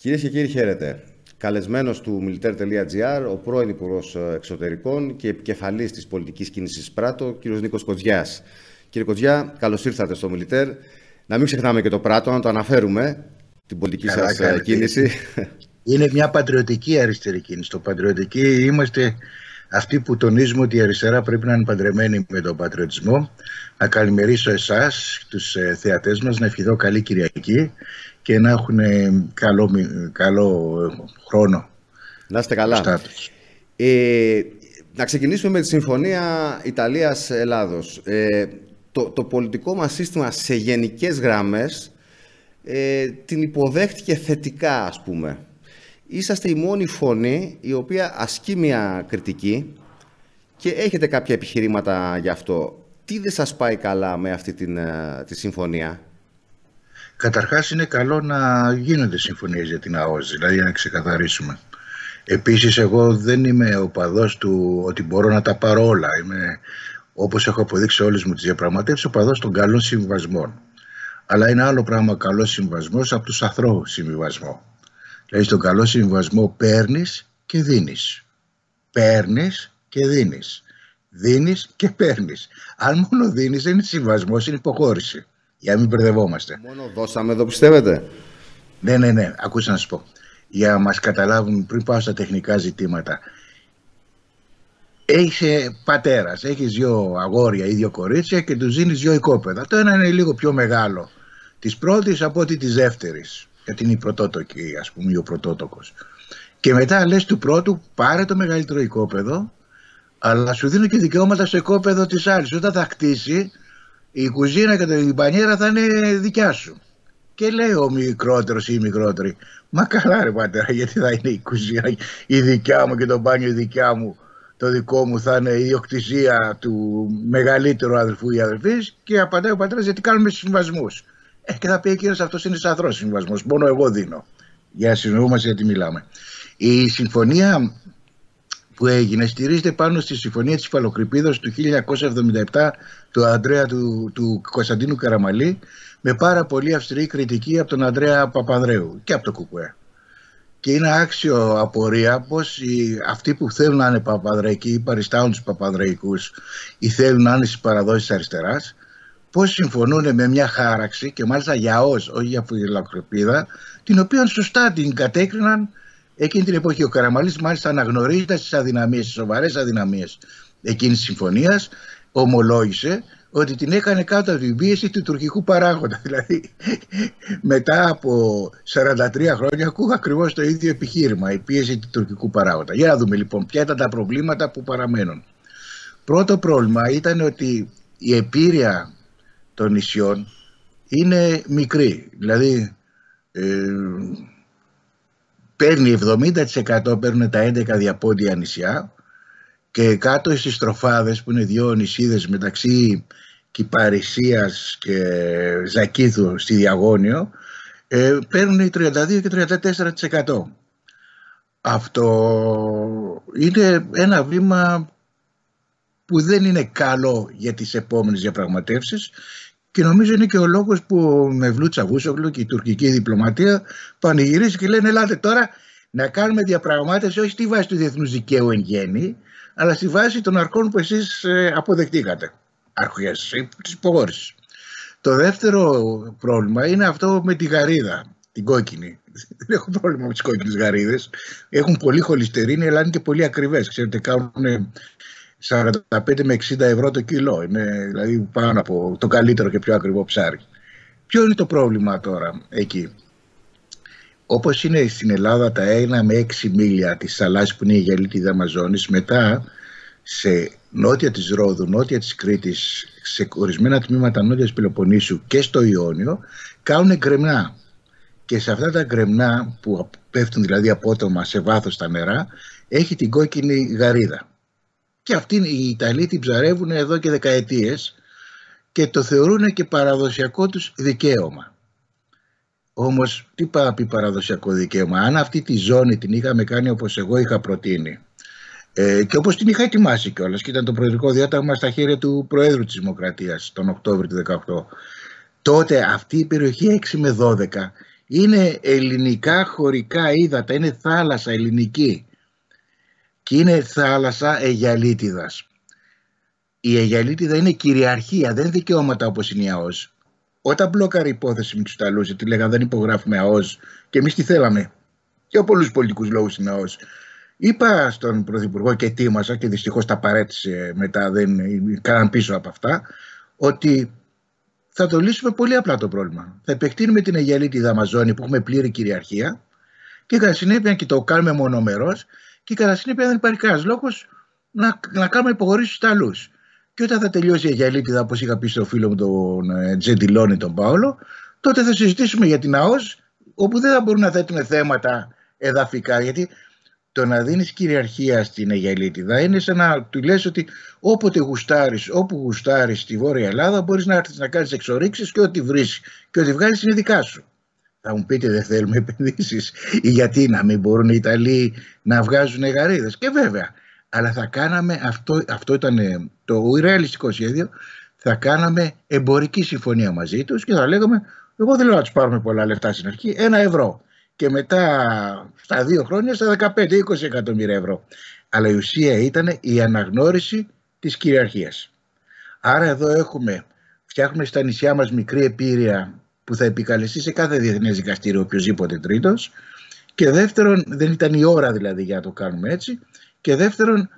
Κυρίες και κύριοι, χαίρετε. Καλεσμένος του Militaire.gr, ο πρώην Υπουργός Εξωτερικών και επικεφαλής της πολιτικής κίνησης Πράτο, κύριος Νίκος Κοντζιάς. Κύριε Κοντζιά, καλώς ήρθατε στο Militaire. Να μην ξεχνάμε και το Πράτο, να το αναφέρουμε, την πολιτική σας κίνηση. Είναι μια πατριωτική αριστερή κίνηση. Το πατριωτική είμαστε αυτοί που τονίζουμε ότι η αριστερά πρέπει να είναι παντρεμένη με τον πατριωτισμό. Να καλημερίσω εσάς, τους θεατές μας, να ευχηθώ καλή Κυριακή και να έχουν καλό χρόνο. Να είστε καλά. Να ξεκινήσουμε με τη Συμφωνία Ιταλίας-Ελλάδος. Το πολιτικό μας σύστημα σε γενικές γραμμές την υποδέχτηκε θετικά, ας πούμε. Είσαστε η μόνη φωνή η οποία ασκεί μια κριτική και έχετε κάποια επιχειρήματα γι' αυτό. Τι δεν σας πάει καλά με αυτή τη συμφωνία? Καταρχάς είναι καλό να γίνονται συμφωνίες για την ΑΟΣ, δηλαδή να ξεκαθαρίσουμε. Επίσης εγώ δεν είμαι οπαδός του ότι μπορώ να τα πάρω όλα. Είμαι, όπως έχω αποδείξει όλες μου τις διαπραγματεύσεις, οπαδός των καλών συμβιβασμών. Αλλά είναι άλλο πράγμα καλός συμβιβασμός από τους αθρώους συμβιβασμό. Δηλαδή στον καλό συμβιβασμό παίρνεις και δίνεις. Παίρνεις και δίνεις. Δίνεις και παίρνεις. Αν μόνο δίνεις δεν είναι συμβιβασμός, είναι υποχώρηση. Για να μην μπερδευόμαστε. Μόνο δώσαμε εδώ, πιστεύετε? Ναι. Ακούστε να σας πω. Για να μας καταλάβουν πριν πάω στα τεχνικά ζητήματα. Είσαι πατέρας, έχεις δύο αγόρια ή δύο κορίτσια και τους δίνεις δύο οικόπεδα. Το ένα είναι λίγο πιο μεγάλο της πρώτης από ότι της δεύτερης. Γιατί είναι η πρωτότοκη, ας πούμε, ή ο πρωτότοκος. Και μετά λες του πρώτου, πάρε το μεγαλύτερο οικόπεδο, αλλά σου δίνω και δικαιώματα στο οικόπεδο της άλλης. Όταν θα χτίσει, η κουζίνα και η μπανιέρα θα είναι δικιά σου. Και λέει ο μικρότερος ή η μικρότερη, μα καλά ρε πατέρα, γιατί θα είναι η κουζίνα η δικιά μου και το μπάνιο η δικιά μου, το δικό μου θα είναι η ιδιοκτησία του μεγαλύτερου αδελφού ή αδελφής? Και απαντάει ο πατέρας, γιατί κάνουμε συμβασμούς. Και θα πει εκείνος, αυτός είναι σαθρός συμβασμός, μόνο εγώ δίνω. Για να συνεννοούμαστε γιατί μιλάμε. Η συμφωνία που έγινε στηρίζεται πάνω στη συμφωνία της Υφαλοκρηπίδος του 1977 του Ανδρέα του Κωνσταντίνου Καραμαλή, με πάρα πολύ αυστηρή κριτική από τον Ανδρέα Παπανδρέου και από το ΚΚΕ. Και είναι άξιο απορία πως αυτοί που θέλουν να είναι παπανδρεϊκοί ή παριστάουν τους παπανδρεϊκούς ή θέλουν να είναι στις παραδόσεις αριστεράς, πώς συμφωνούν με μια χάραξη, και μάλιστα για ΟΣ, όχι για Υφαλοκρηπίδα, την οποία σωστά την κατέκριναν εκείνη την εποχή. Ο Καραμαλής μάλιστα αναγνωρίζοντας τις αδυναμίες, τις σοβαρές αδυναμίες εκείνης της συμφωνίας, ομολόγησε ότι την έκανε κάτω από την πίεση του τουρκικού παράγοντα. Δηλαδή μετά από 43 χρόνια ακούω ακριβώς το ίδιο επιχείρημα, η πίεση του τουρκικού παράγοντα. Για να δούμε λοιπόν ποια ήταν τα προβλήματα που παραμένουν. Πρώτο πρόβλημα ήταν ότι η επίρρεια των νησιών είναι μικρή. Δηλαδή παίρνει 70%, παίρνουν τα 11 διαπόντια νησιά, και κάτω στις Στροφάδες που είναι δύο νησίδες μεταξύ Κυπαρισίας και Ζακίθου στη Διαγώνιο, παίρνουν 32 και 34%. Αυτό είναι ένα βήμα που δεν είναι καλό για τις επόμενες διαπραγματεύσεις, και νομίζω είναι και ο λόγος που ο Μευλού Τσαβούσογλου και η τουρκική διπλωματία πανηγυρίζει και λένε, ελάτε τώρα να κάνουμε διαπραγμάτευση όχι στη βάση του διεθνούς δικαίου εν γέννη, αλλά στη βάση των αρχών που εσείς αποδεχτήκατε. Αρχές της υποχώρησης. Το δεύτερο πρόβλημα είναι αυτό με τη γαρίδα, την κόκκινη. Δεν έχω πρόβλημα με τις κόκκινες γαρίδες. Έχουν πολύ χολυστερίνη, αλλά είναι και πολύ ακριβές. Ξέρετε, κάνουν 45 με 60 ευρώ το κιλό. Είναι δηλαδή πάνω από το καλύτερο και πιο ακριβό ψάρι. Ποιο είναι το πρόβλημα τώρα εκεί? Όπως είναι στην Ελλάδα τα 1 με 6 μίλια της θαλάσσης που είναι η γελίτιδα Αμαζόνης, μετά σε νότια της Ρόδου, νότια της Κρήτης, σε ορισμένα τμήματα νότια της Πελοποννήσου και στο Ιόνιο, κάνουν γκρεμνά. Και σε αυτά τα γκρεμνά που πέφτουν δηλαδή απότομα σε βάθος στα νερά, έχει την κόκκινη γαρίδα. Και αυτοί οι Ιταλοί την ψαρεύουν εδώ και δεκαετίες και το θεωρούν και παραδοσιακό τους δικαίωμα. Όμως τι πάει να πει παραδοσιακό δικαίωμα? Αν αυτή τη ζώνη την είχαμε κάνει όπως εγώ είχα προτείνει, και όπως την είχα ετοιμάσει κιόλας, και ήταν το προεδρικό διάταγμα στα χέρια του Προέδρου της Δημοκρατίας τον Οκτώβριο του 2018, τότε αυτή η περιοχή 6 με 12 Είναι ελληνικά χωρικά ύδατα, είναι θάλασσα ελληνική και είναι θάλασσα Αιγιαλίτιδας. Η Αιγιαλίτιδα είναι κυριαρχία, δεν δικαιώματα όπως είναι η ΑΟΣ. Όταν μπλόκαρε η υπόθεση με τους Ιταλούς, γιατί λέγανε δεν υπογράφουμε ΑΟΣ και εμείς τι θέλαμε, για πολλούς πολιτικούς λόγους στην ΑΟΣ. Είπα στον Πρωθυπουργό και ετοίμασα, και δυστυχώς τα παρέτησε μετά, δεν κάναν πίσω από αυτά, ότι θα το λύσουμε πολύ απλά το πρόβλημα. Θα επεκτείνουμε την Αιγιαλίτιδα Αμαζόνη που έχουμε πλήρη κυριαρχία και κατά συνέπεια και το κάνουμε μονομερός και κατά συνέπεια δεν υπάρχει κανένας λόγος να κάνουμε υποχωρήσεις στους Ιταλούς. Και όταν θα τελειώσει η Αιγιαλίτιδα, όπως είχα πει στο φίλο μου τον Τζεντιλόνι, τον Πάολο, τότε θα συζητήσουμε για την ΑΟΣ, όπου δεν θα μπορούν να θέτουμε θέματα εδαφικά. Γιατί το να δίνεις κυριαρχία στην Αιγιαλίτιδα είναι σαν να του λες ότι όποτε γουστάρεις, όπου γουστάρεις στη Βόρεια Ελλάδα, μπορείς να έρθεις να κάνεις εξορίξεις και ό,τι βρεις και ό,τι βγάλεις είναι δικά σου. Θα μου πείτε, δεν θέλουμε επενδύσεις, ή γιατί να μην μπορούν οι Ιταλοί να βγάζουν γαρίδες? Και βέβαια, αλλά θα κάναμε, αυτό ήταν το ρεαλιστικό σχέδιο, θα κάναμε εμπορική συμφωνία μαζί τους και θα λέγαμε, εγώ δεν λέω να τους πάρουμε πολλά λεφτά στην αρχή, 1 ευρώ. Και μετά στα 2 χρόνια στα 15-20 εκατομμύρια ευρώ. Αλλά η ουσία ήταν η αναγνώριση της κυριαρχίας. Άρα εδώ φτιάχνουμε στα νησιά μας μικρή επίρρεια που θα επικαλεστεί σε κάθε διεθνές δικαστήριο οποιοσδήποτε τρίτος. Και δεύτερον, δεν ήταν η ώρα δηλαδή για να το κάνουμε έτσι. Και δεύτερον,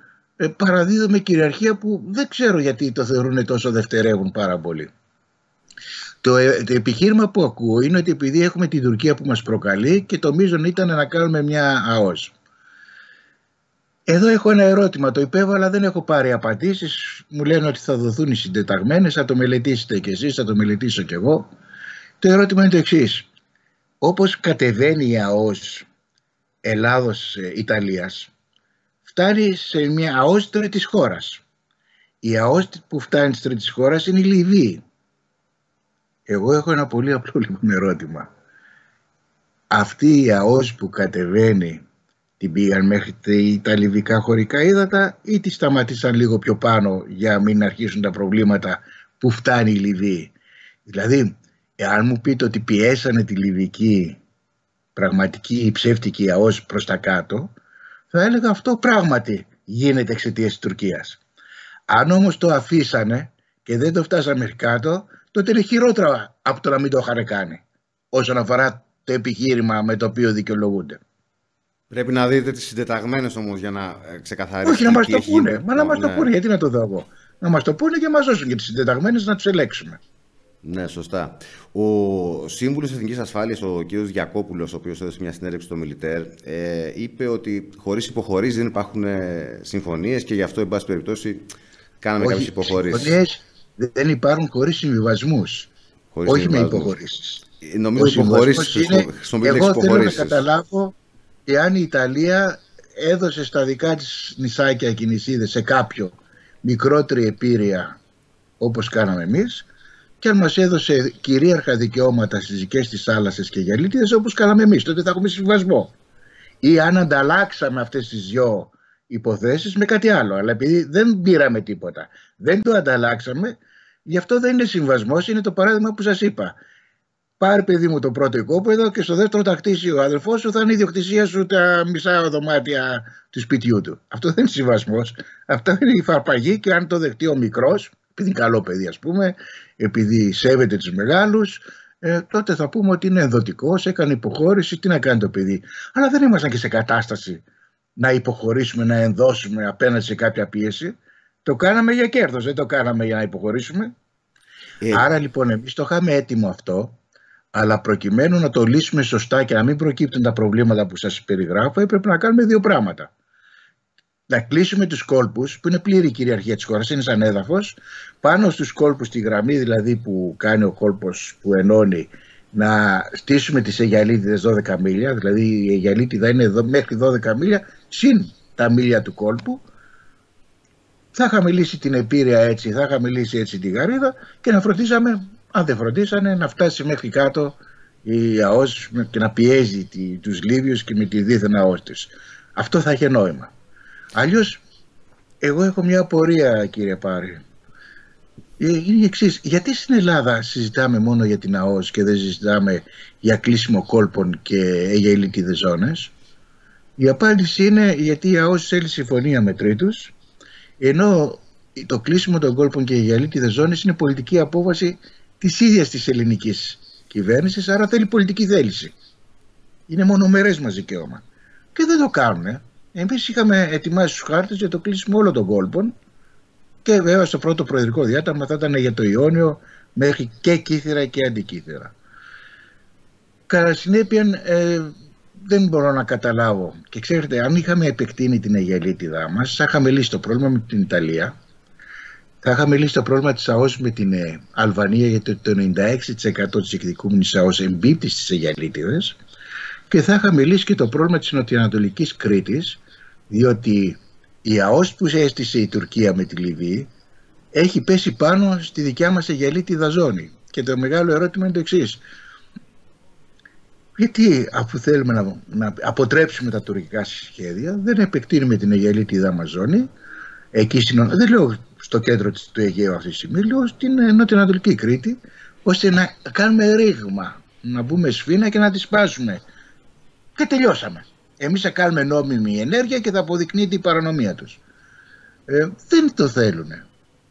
παραδίδουμε κυριαρχία που δεν ξέρω γιατί το θεωρούν τόσο δευτερεύουν πάρα πολύ. Το επιχείρημα που ακούω είναι ότι επειδή έχουμε την Τουρκία που μας προκαλεί και το μείζον ήταν να κάνουμε μια ΑΟΣ. Εδώ έχω ένα ερώτημα, το υπέβαλα, δεν έχω πάρει απαντήσεις. Μου λένε ότι θα δοθούν οι συντεταγμένες, θα το μελετήσετε κι εσείς, θα το μελετήσω κι εγώ. Το ερώτημα είναι το εξής. Όπως κατεβαίνει η ΑΟΣ Ελλάδος-Ιταλίας, φτάνει σε μια ΑΟΣ τρίτης χώρας. Η ΑΟΣ που φτάνει της τρίτης χώρας είναι η Λιβύη. Εγώ έχω ένα πολύ απλό λοιπόν ερώτημα. Αυτή η ΑΟΣ που κατεβαίνει, την πήγαν μέχρι τα λιβικά χωρικά ύδατα ή τη σταματήσαν λίγο πιο πάνω για να μην αρχίσουν τα προβλήματα που φτάνει η Λιβύη? Δηλαδή, εάν μου πείτε ότι πιέσανε τη λιβική πραγματική ή ψεύτικη ΑΟΣ προς τα κάτω, θα έλεγα αυτό πράγματι γίνεται εξαιτίας της Τουρκίας. Αν όμως το αφήσανε και δεν το φτάσαμε μέχρι κάτω, τότε είναι χειρότερα από το να μην το είχαν κάνει, όσον αφορά το επιχείρημα με το οποίο δικαιολογούνται. Πρέπει να δείτε τις συντεταγμένες όμως για να ξεκαθαρίσουν. Όχι, να μας το πούνε. Μα να μας το πούνε, γιατί να το δω εγώ? Να μας το πούνε και μας δώσουν και τις συντεταγμένες να τους ελέγξουμε. Ναι, σωστά. Ο Σύμβουλος Εθνικής Ασφάλειας, ο κ. Γιακόπουλος, ο οποίος έδωσε μια συνέντευξη στο Μιλιτέρ, είπε ότι χωρίς υποχωρήσεις δεν υπάρχουν συμφωνίες και γι' αυτό, εν πάση περιπτώσει, κάναμε κάποιες υποχωρήσεις. Συμφωνίες δεν υπάρχουν χωρίς συμβιβασμούς. Όχι με υποχωρήσεις. Νομίζω υποχωρήσεις είναι. Εγώ θέλω να καταλάβω εάν η Ιταλία έδωσε στα δικά της νησάκια και νησίδες σε κάποιο μικρότερη επίρρεια όπως κάναμε εμείς, και αν μας έδωσε κυρίαρχα δικαιώματα στις δικές της θάλασσες και Αιγιαλίτιδες όπως κάναμε εμείς, τότε θα έχουμε συμβιβασμό. Ή αν ανταλλάξαμε αυτές τις δυο υποθέσεις με κάτι άλλο. Αλλά επειδή δεν πήραμε τίποτα, δεν το ανταλλάξαμε, γι' αυτό δεν είναι συμβασμός, είναι το παράδειγμα που σας είπα. Πάρε, παιδί μου, το πρώτο οικόπεδο και στο δεύτερο τα χτίσει ο αδελφός σου, θα είναι η ιδιοκτησία σου τα μισά δωμάτια του σπιτιού του. Αυτό δεν είναι συμβασμός. Αυτό είναι η φαρπαγή, και αν το δεχτεί ο μικρός, επειδή είναι καλό παιδί, ας πούμε, επειδή σέβεται τους μεγάλους, τότε θα πούμε ότι είναι ενδοτικός, έκανε υποχώρηση, τι να κάνει το παιδί. Αλλά δεν ήμασταν και σε κατάσταση να υποχωρήσουμε, να ενδώσουμε απέναντι σε κάποια πίεση. Το κάναμε για κέρδος, δεν το κάναμε για να υποχωρήσουμε. Άρα λοιπόν εμείς το είχαμε έτοιμο αυτό, αλλά προκειμένου να το λύσουμε σωστά και να μην προκύπτουν τα προβλήματα που σας περιγράφω, έπρεπε να κάνουμε δύο πράγματα. Να κλείσουμε τους κόλπους, που είναι πλήρη κυριαρχία της χώρας, είναι σαν έδαφος, πάνω στους κόλπους, τη γραμμή δηλαδή που κάνει ο κόλπος που ενώνει, να στήσουμε τις Αιγιαλίτιδες 12 μίλια, δηλαδή η Αιγιαλίτιδα είναι μέχρι 12 μίλια, συν τα μίλια του κόλπου. Θα είχαμε λύσει την επίρρεια έτσι, θα είχαμε λύσει έτσι τη γαρίδα και να φροντίσαμε, αν δεν φροντίσανε, να φτάσει μέχρι κάτω η ΑΟΣ και να πιέζει τους Λίβιους και με τη δίθεν ΑΟΣ της. Αυτό θα είχε νόημα. Αλλιώς, εγώ έχω μια απορία, κύριε Πάρη. Είναι η εξής. Γιατί στην Ελλάδα συζητάμε μόνο για την ΑΟΣ και δεν συζητάμε για κλείσιμο κόλπων και για ελίτιδες ζώνες? Η απάντηση είναι γιατί η ΑΟΣ θέλει συμφωνία με τρίτους, ενώ το κλείσιμο των κόλπων και οι αλήτιδες ζώνες είναι πολιτική απόφαση της ίδιας της ελληνικής κυβέρνησης, άρα θέλει πολιτική θέληση. Είναι μονομερές μας δικαίωμα. Και δεν το κάνουν. Εμείς είχαμε ετοιμάσει τους χάρτες για το κλείσιμο όλων των κόλπων και βέβαια στο πρώτο προεδρικό διάταγμα θα ήταν για το Ιόνιο μέχρι και Κύθυρα και Αντικύθυρα. Κατά συνέπεια δεν μπορώ να καταλάβω. Και ξέρετε, αν είχαμε επεκτείνει την αιγελίτιδά μας, θα είχαμε λύσει το πρόβλημα με την Ιταλία, θα είχαμε λύσει το πρόβλημα της ΑΟΣ με την Αλβανία, γιατί το 96% της εκδικούμενης ΑΟΣ εμπίπτει στις αιγελίτιδες, και θα είχαμε λύσει και το πρόβλημα της νοτιοανατολικής Κρήτης, διότι η ΑΟΣ που έστησε η Τουρκία με τη Λιβύη έχει πέσει πάνω στη δικιά μας αιγελίτιδα ζώνη. Και το μεγάλο ερώτημα είναι το εξής. Γιατί αφού θέλουμε να αποτρέψουμε τα τουρκικά σχέδια, δεν επεκτείνουμε την αιγελίτιδα μας ζώνη, εκεί δεν λέω στο κέντρο του Αιγαίου αυτή τη στιγμή, λέω στην νοτιοανατολική Κρήτη, ώστε να κάνουμε ρήγμα, να μπούμε σφήνα και να τη σπάσουμε. Και τελειώσαμε. Εμείς θα κάνουμε νόμιμη ενέργεια και θα αποδεικνύεται η παρανομία τους. Δεν το θέλουν.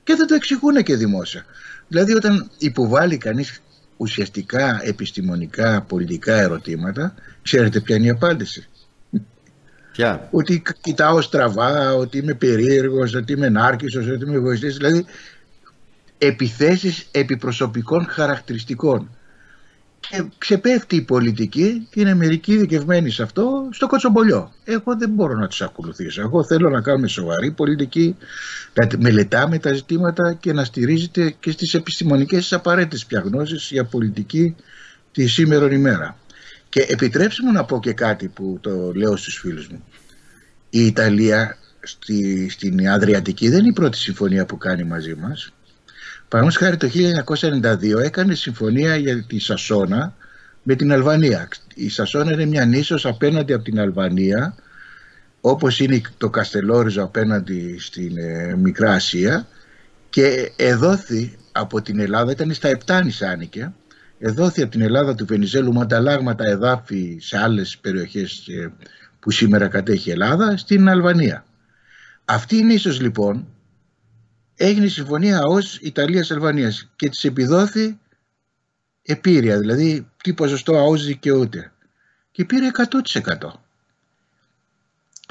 Και δεν το εξηγούν και δημόσια. Δηλαδή όταν υποβάλλει κανείς ουσιαστικά επιστημονικά, πολιτικά ερωτήματα, ξέρετε ποια είναι η απάντηση? Ποια? Ότι κοιτάω στραβά, ότι είμαι περίεργος, ότι είμαι νάρκισσος, ότι είμαι εγωιστής. Δηλαδή επιθέσεις επιπροσωπικών χαρακτηριστικών. Και ξεπέφτει η πολιτική και είναι μερικοί ειδικευμένοι σε αυτό στο κοτσομπολιό. Εγώ δεν μπορώ να τους ακολουθήσω. Εγώ θέλω να κάνουμε σοβαρή πολιτική, να μελετάμε τα ζητήματα και να στηρίζεται και στις επιστημονικές απαραίτητες πια γνώσεις για πολιτική τη σήμερον ημέρα. Και επιτρέψτε μου να πω και κάτι που το λέω στους φίλους μου. Η Ιταλία στην Αδριατική δεν είναι η πρώτη συμφωνία που κάνει μαζί μας. Παραδείγματος χάρη το 1992 έκανε συμφωνία για τη Σασόνα με την Αλβανία. Η Σασόνα είναι μια νήσος απέναντι από την Αλβανία, όπως είναι το Καστελόριζο απέναντι στην Μικρά Ασία, και εδόθη από την Ελλάδα, ήταν στα Επτάνης άνοικε, εδόθη από την Ελλάδα του Βενιζέλου με ανταλλάγματα εδάφη σε άλλες περιοχές που σήμερα κατέχει η Ελλάδα στην Αλβανία. Αυτή η νήσος λοιπόν έγινε συμφωνία ως Ιταλίας-Αλβανίας και της επιδόθη επήρεια, δηλαδή τι ποσοστό ΑΟΣ δικαιούται, και πήρε 100%.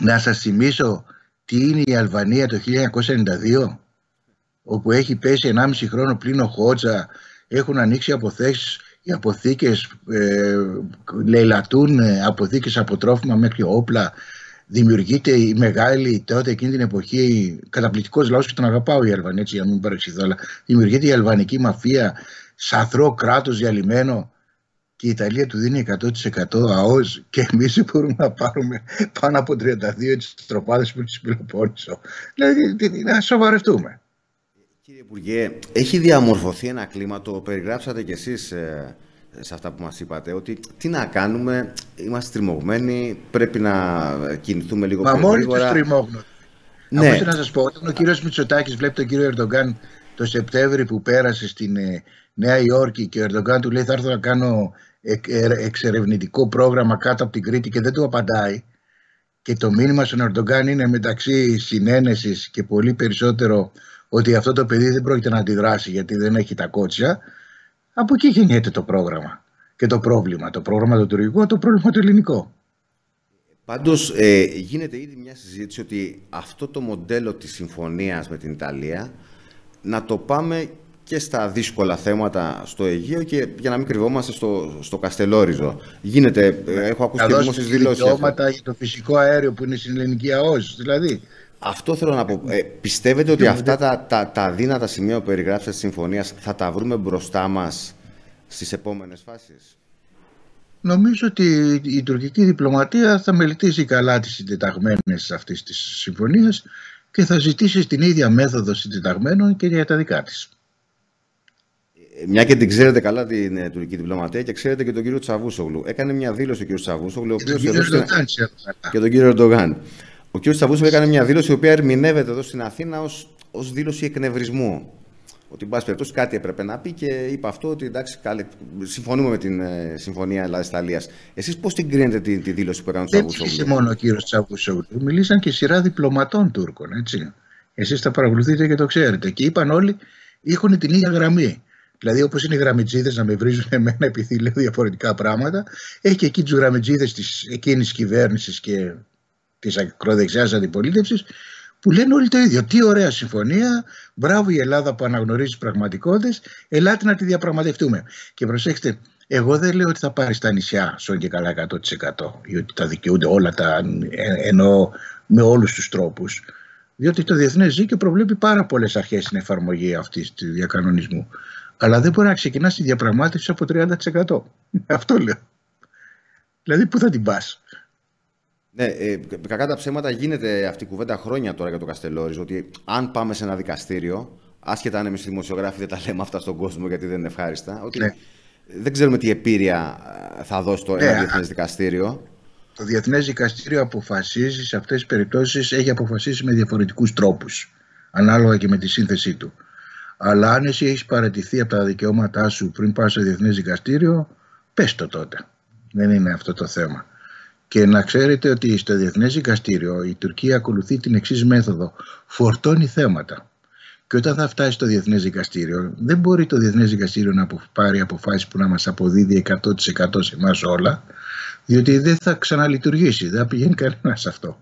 Να σας θυμίσω τι είναι η Αλβανία το 1992, όπου έχει πέσει 1,5 χρόνο πλην ο Χότζα, έχουν ανοίξει αποθέσεις, οι αποθήκες λαιλατούν, αποθήκες από τρόφιμα μέχρι όπλα. Δημιουργείται η μεγάλη, τότε εκείνη την εποχή, καταπληκτικός λαός και τον αγαπάω η Αλβανία, έτσι για να μην παρεξηγηθώ, αλλά δημιουργείται η αλβανική μαφία, σαθρό κράτος διαλυμένο, και η Ιταλία του δίνει 100% ΑΟΣ και εμείς μπορούμε να πάρουμε πάνω από 32 τις τροπάδες που τις Πελοπόννησο. Δηλαδή να σοβαρευτούμε. Κύριε Υπουργέ, έχει διαμορφωθεί ένα κλίμα, το περιγράψατε κι εσείς σε αυτά που μας είπατε, ότι τι να κάνουμε, είμαστε τριμωγμένοι, πρέπει να κινηθούμε λίγο πιο γρήγορα. Μα μόνοι τους τριμώγουν. Ναι. Αφού να σας πω, όταν ο κύριος Μητσοτάκης βλέπει τον κύριο Ερντογκάν το Σεπτέμβρη που πέρασε στην Νέα Υόρκη και ο Ερντογκάν του λέει θα έρθω να κάνω εξερευνητικό πρόγραμμα κάτω από την Κρήτη και δεν του απαντάει, και το μήνυμα στον Ερντογκάν είναι μεταξύ συνένεσης και πολύ περισσότερο ότι αυτό το παιδί δεν πρόκειται να αντιδράσει γιατί δεν έχει τα κότσια, από εκεί γεννιέται το πρόγραμμα και το πρόβλημα. Το πρόγραμμα το τουρκικό, το πρόβλημα το ελληνικό. Πάντως γίνεται ήδη μια συζήτηση ότι αυτό το μοντέλο της συμφωνίας με την Ιταλία να το πάμε και στα δύσκολα θέματα στο Αιγαίο και για να μην κρυβόμαστε στο Καστελόριζο. Γίνεται, έχω ακούσει και δημόσιες δηλώσεις. Δικαιώματα για το φυσικό αέριο που είναι στην ελληνική ΑΟΣ, δηλαδή. Αυτό θέλω να πω. Πιστεύετε ότι αυτά τα αδύνατα σημεία που περιγράψατε της συμφωνίας θα τα βρούμε μπροστά μας στις επόμενες φάσεις? Νομίζω ότι η τουρκική διπλωματία θα μελετήσει καλά τις συντεταγμένες αυτής της συμφωνίας και θα ζητήσει την ίδια μέθοδο συντεταγμένων και για τα δικά της. Μια και την ξέρετε καλά την τουρκική διπλωματία και ξέρετε και τον κύριο Τσαβούσογλου. Έκανε μια δήλωση ο κύριος Τσαβούσογλου και τον κύριο Ερντογάν. Ο κύριος Τσαβούσογλου έκανε μια δήλωση η οποία ερμηνεύεται εδώ στην Αθήνα ως δήλωση εκνευρισμού. Ότι, εν πάση περιπτώσει, κάτι έπρεπε να πει και είπε αυτό, ότι εντάξει, συμφωνούμε με την Συμφωνία Ελλάδας-Ιταλίας. Εσείς πώς την κρίνετε τη δήλωση που έκανε ο Τσαβούσογλου? Δεν μίλησε μόνο ο κύριος Τσαβούσογλου, μιλήσαν και σειρά διπλωματών Τούρκων, έτσι. Εσείς τα παρακολουθείτε και το ξέρετε. Και είπαν όλοι, έχουν την ίδια γραμμή. Δηλαδή, όπως είναι οι γραμμιτζίδες να με βρίζουν εμένα επειδή λέω διαφορετικά πράγματα, έχει και εκεί τους γραμμιτζίδες της εκείνης κυβέρνησης και της ακροδεξιάς αντιπολίτευσης, που λένε όλοι το ίδιο. Τι ωραία συμφωνία, μπράβο η Ελλάδα που αναγνωρίζει τις πραγματικότητες, ελάτε να τη διαπραγματευτούμε. Και προσέξτε, εγώ δεν λέω ότι θα πάρει στα νησιά σόν και καλά 100% ή ότι τα δικαιούνται όλα εννοώ με όλους τους τρόπους. Διότι το διεθνές δίκαιο προβλέπει πάρα πολλές αρχές στην εφαρμογή αυτής του διακανονισμού. Αλλά δεν μπορεί να ξεκινά τη διαπραγμάτευση από 30%. Αυτό λέω. Δηλαδή, πού θα την πας? Ναι, κακά τα ψέματα γίνεται αυτή η κουβέντα χρόνια τώρα για το Καστελόρις, ότι αν πάμε σε ένα δικαστήριο, άσχετα αν εμείς οι δημοσιογράφοι δεν τα λέμε αυτά στον κόσμο γιατί δεν είναι ευχάριστα, ότι δεν ξέρουμε τι επίρρεια θα δώσει το ένα διεθνές δικαστήριο. Το Διεθνές Δικαστήριο αποφασίζει σε αυτές τις περιπτώσεις, έχει αποφασίσει με διαφορετικούς τρόπους, ανάλογα και με τη σύνθεσή του. Αλλά αν εσύ έχεις παραιτηθεί από τα δικαιώματά σου πριν πας στο Διεθνές Δικαστήριο, πες το τότε. Δεν είναι αυτό το θέμα. Και να ξέρετε ότι στο Διεθνές Δικαστήριο η Τουρκία ακολουθεί την εξής μέθοδο. Φορτώνει θέματα. Και όταν θα φτάσει στο Διεθνές Δικαστήριο, δεν μπορεί το Διεθνές Δικαστήριο να πάρει αποφάσεις που να μας αποδίδει 100% σε εμάς όλα, διότι δεν θα ξαναλειτουργήσει, δεν θα πηγαίνει κανένας αυτό.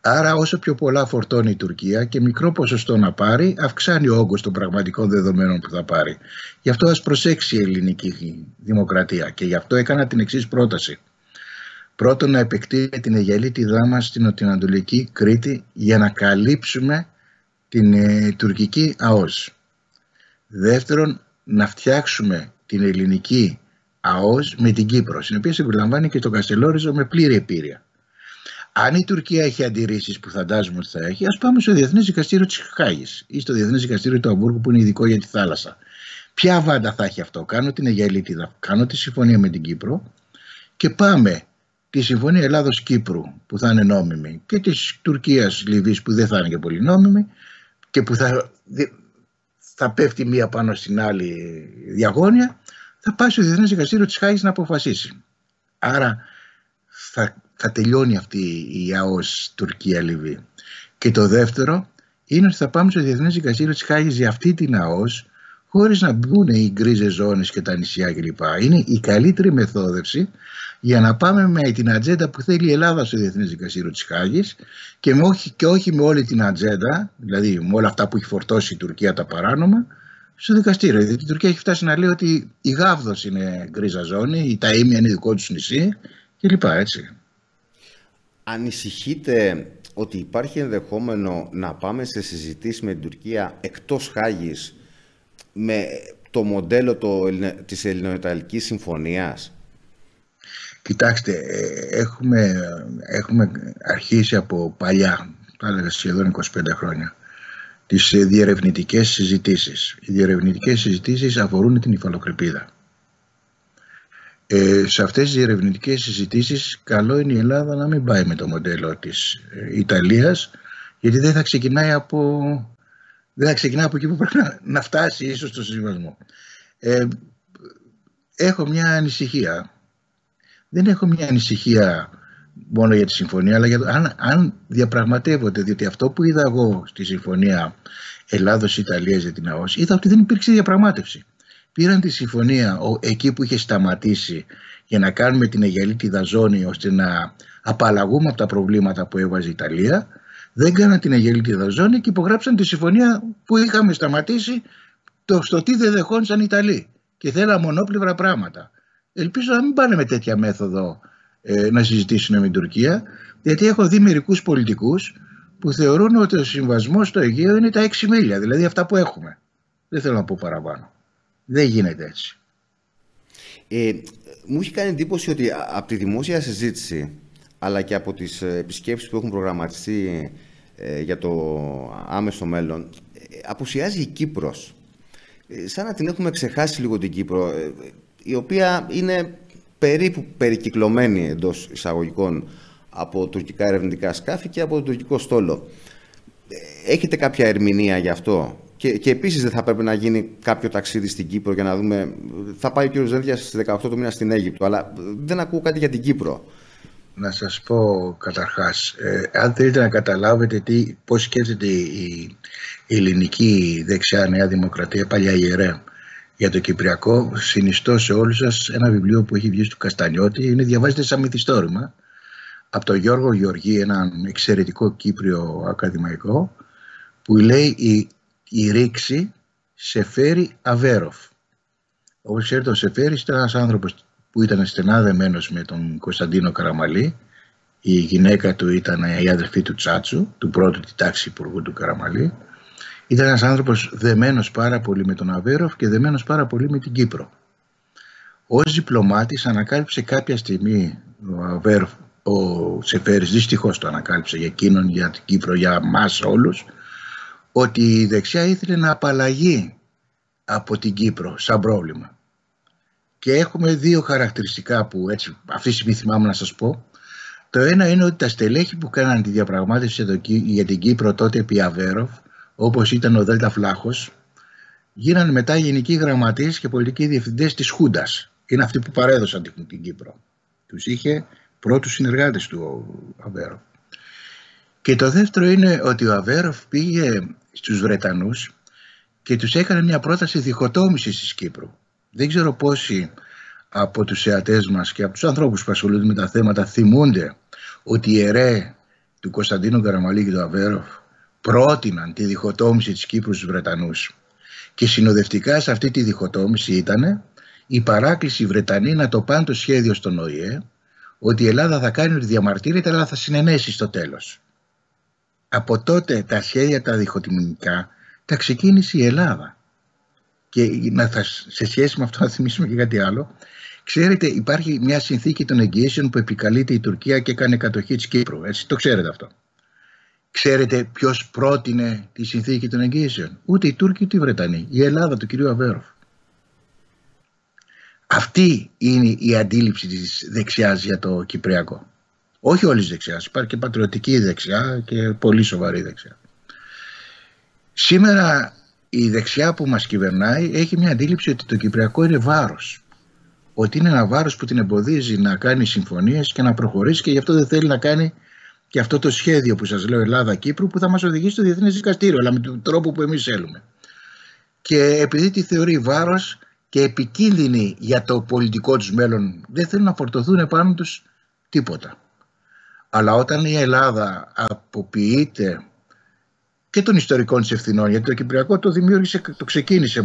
Άρα όσο πιο πολλά φορτώνει η Τουρκία και μικρό ποσοστό να πάρει, αυξάνει ο όγκος των πραγματικών δεδομένων που θα πάρει. Γι' αυτό ας προσέξει η ελληνική δημοκρατία και γι' αυτό έκανα την εξής πρόταση. Πρώτον, να επεκτείνει την αιγελίτιδά μας στην νοτιοανατολική Κρήτη για να καλύψουμε την τουρκική ΑΟΣ. Δεύτερον, να φτιάξουμε την ελληνική ΑΟΣ με την Κύπρο, στην οποία συμπεριλαμβάνει και το Καστελόριζο με πλήρη επίρρεια. Αν η Τουρκία έχει αντιρρήσεις που φαντάζομαι ότι θα έχει, ας πάμε στο Διεθνές Δικαστήριο της Χάγης ή στο Διεθνές Δικαστήριο του Αμβούργου που είναι ειδικό για τη θάλασσα. Ποια βάντα θα έχει αυτό? Κάνω την αιγελίτιδα, κάνω τη συμφωνία με την Κύπρο και πάμε τη συμφωνία Ελλάδος-Κύπρου που θα είναι νόμιμη και της Τουρκίας-Λιβύης που δεν θα είναι και πολύ νόμιμη και που θα πέφτει μία πάνω στην άλλη διαγώνια, θα πάει στο Διεθνές Δικαστήριο της Χάγης να αποφασίσει. Άρα θα τελειώνει αυτή η ΑΟΣ Τουρκία-Λιβύη. Και το δεύτερο είναι ότι θα πάμε στο Διεθνές Δικαστήριο της Χάγης για αυτή την ΑΟΣ χωρίς να μπουν οι γκρίζες ζώνες και τα νησιά κλπ. Είναι η καλύτερη μεθόδευση για να πάμε με την ατζέντα που θέλει η Ελλάδα στο Διεθνές Δικαστήριο της Χάγης και όχι με όλη την ατζέντα, δηλαδή με όλα αυτά που έχει φορτώσει η Τουρκία τα παράνομα, στο δικαστήριο. Γιατί η Τουρκία έχει φτάσει να λέει ότι η Γάβδος είναι γκρίζα ζώνη, η Ταΐμια είναι δικό τους νησί κλπ. Έτσι. Ανησυχείτε ότι υπάρχει ενδεχόμενο να πάμε σε συζητήσεις με την Τουρκία εκτός Χάγης με το μοντέλο της Ελληνοϊταλικής Συμφωνίας? Κοιτάξτε, έχουμε αρχίσει από παλιά, θα έλεγα σχεδόν 25 χρόνια, τις διερευνητικές συζητήσεις. Οι διερευνητικές συζητήσεις αφορούν την υφαλοκρηπίδα. Σε αυτές τις διερευνητικές συζητήσεις καλό είναι η Ελλάδα να μην πάει με το μοντέλο της Ιταλίας, γιατί δεν θα ξεκινάει από εκεί που πρέπει να φτάσει ίσως στο συμβασμό. Έχω μια ανησυχία. Δεν έχω μια ανησυχία μόνο για τη συμφωνία, αλλά για το αν διαπραγματεύονται, διότι αυτό που είδα εγώ στη συμφωνία Ελλάδος-Ιταλίας για την ΑΟΣ, είδα ότι δεν υπήρξε διαπραγμάτευση. Πήραν τη συμφωνία εκεί που είχε σταματήσει για να κάνουμε την αιγελίτιδα ζώνη ώστε να απαλλαγούμε από τα προβλήματα που έβαζε η Ιταλία. Δεν κάναν την αιγελίτιδα ζώνη και υπογράψαν τη συμφωνία που είχαμε σταματήσει στο τι δεν δεχόντουσαν οι Ιταλοί. Και θέλαν μονόπλευρα πράγματα. Ελπίζω να μην πάνε με τέτοια μέθοδο να συζητήσουν με την Τουρκία, γιατί έχω δει μερικούς πολιτικούς που θεωρούν ότι ο συμβασμός στο Αιγαίο είναι τα 6 μίλια, δηλαδή αυτά που έχουμε. Δεν θέλω να πω παραπάνω. Δεν γίνεται έτσι. Μου έχει κάνει εντύπωση ότι από τη δημόσια συζήτηση αλλά και από τις επισκέψεις που έχουν προγραμματιστεί για το άμεσο μέλλον απουσιάζει η Κύπρος. Σαν να την έχουμε ξεχάσει λίγο την Κύπρο, η οποία είναι περίπου περικυκλωμένη εντός εισαγωγικών από τουρκικά ερευνητικά σκάφη και από τον τουρκικό στόλο. Έχετε κάποια ερμηνεία γι' αυτό? Και επίσης δεν θα πρέπει να γίνει κάποιο ταξίδι στην Κύπρο για να δούμε. Θα πάει ο κ. Δένδιας στις 18 του μήνα στην Αίγυπτο, αλλά δεν ακούω κάτι για την Κύπρο. Να σας πω καταρχάς, αν θέλετε να καταλάβετε πώς σκέφτεται η ελληνική δεξιά Νέα Δημοκρατία, παλιά ιερέα, για το Κυπριακό, συνιστώ σε όλους σας ένα βιβλίο που έχει βγει του Καστανιώτη. Διαβάζετε σαν μυθιστόρημα από τον Γιώργο Γεωργή, έναν εξαιρετικό Κύπριο ακαδημαϊκό, που λέει η ρήξη Σεφέρη Αβέροφ. Όπως ξέρετε, ο Σεφέρης ήταν ένας άνθρωπος που ήταν στενά δεμένος με τον Κωνσταντίνο Καραμαλή. Η γυναίκα του ήταν η αδερφή του Τσάτσου, του πρώτου τη τάξη υπουργού του Καραμαλή. Ήταν ένας άνθρωπος δεμένος πάρα πολύ με τον Αβέροφ και δεμένος πάρα πολύ με την Κύπρο. Ως διπλωμάτης ανακάλυψε κάποια στιγμή ο Σεφέρης, δυστυχώς το ανακάλυψε για εκείνον, για την Κύπρο, για μας όλους, ότι η δεξιά ήθελε να απαλλαγεί από την Κύπρο σαν πρόβλημα. Και έχουμε δύο χαρακτηριστικά που έτσι αυτή τη στιγμή θυμάμαι να σας πω. Το ένα είναι ότι τα στελέχη που κάνανε τη διαπραγμάτευση για την Κύπρο τότε επί Αβέροφ, όπως ήταν ο Δέλτα Φλάχος, γίνανε μετά γενικοί γραμματείς και πολιτικοί διευθυντές της Χούντας. Είναι αυτοί που παρέδωσαν την Κύπρο. Τους είχε πρώτους συνεργάτες του ο Αβέροφ. Και το δεύτερο είναι ότι ο Αβέροφ πήγε στους Βρετανούς και τους έκανε μια πρόταση διχοτόμησης της Κύπρου. Δεν ξέρω πόσοι από τους θεατές μας και από τους ανθρώπους που ασχολούνται με τα θέματα θυμούνται ότι οι ιερέοι του Κωνσταντίνου Καραμαλή και του Αβέροφ πρότειναν τη διχοτόμηση της Κύπρου στους Βρετανούς. Και συνοδευτικά σε αυτή τη διχοτόμηση ήταν η παράκληση οι Βρετανοί να το πάνε το σχέδιο στον ΟΗΕ ότι η Ελλάδα θα κάνει ότι διαμαρτύρεται αλλά θα συνενέσει στο τέλος. Από τότε τα σχέδια τα διχοτιμικά τα ξεκίνησε η Ελλάδα. Και σε σχέση με αυτό να θυμίσουμε και κάτι άλλο. Ξέρετε, υπάρχει μια συνθήκη των εγγυήσεων που επικαλείται η Τουρκία και έκανε κατοχή της Κύπρου. Έτσι, το ξέρετε αυτό. Ξέρετε ποιος πρότεινε τη συνθήκη των εγγυήσεων? Ούτε οι Τούρκοι ούτε οι Βρετανοί. Η Ελλάδα του κυρίου Αβέροφ. Αυτή είναι η αντίληψη της δεξιάς για το Κυπριακό. Όχι όλης δεξιάς. Υπάρχει και πατριωτική δεξιά και πολύ σοβαρή δεξιά. Σήμερα η δεξιά που μας κυβερνάει έχει μια αντίληψη ότι το Κυπριακό είναι βάρος. Ότι είναι ένα βάρος που την εμποδίζει να κάνει συμφωνίες και να προχωρήσει και γι' αυτό δεν θέλει να κάνει και αυτό το σχέδιο που σας λέω Ελλάδα-Κύπρου που θα μας οδηγήσει στο Διεθνές Δικαστήριο, αλλά με τον τρόπο που εμείς θέλουμε. Και επειδή τη θεωρεί βάρος και επικίνδυνη για το πολιτικό τους μέλλον, δεν θέλουν να φορτωθούν πάνω τους τίποτα. Αλλά όταν η Ελλάδα αποποιείται και των ιστορικών της ευθυνών, γιατί το Κυπριακό το ξεκίνησε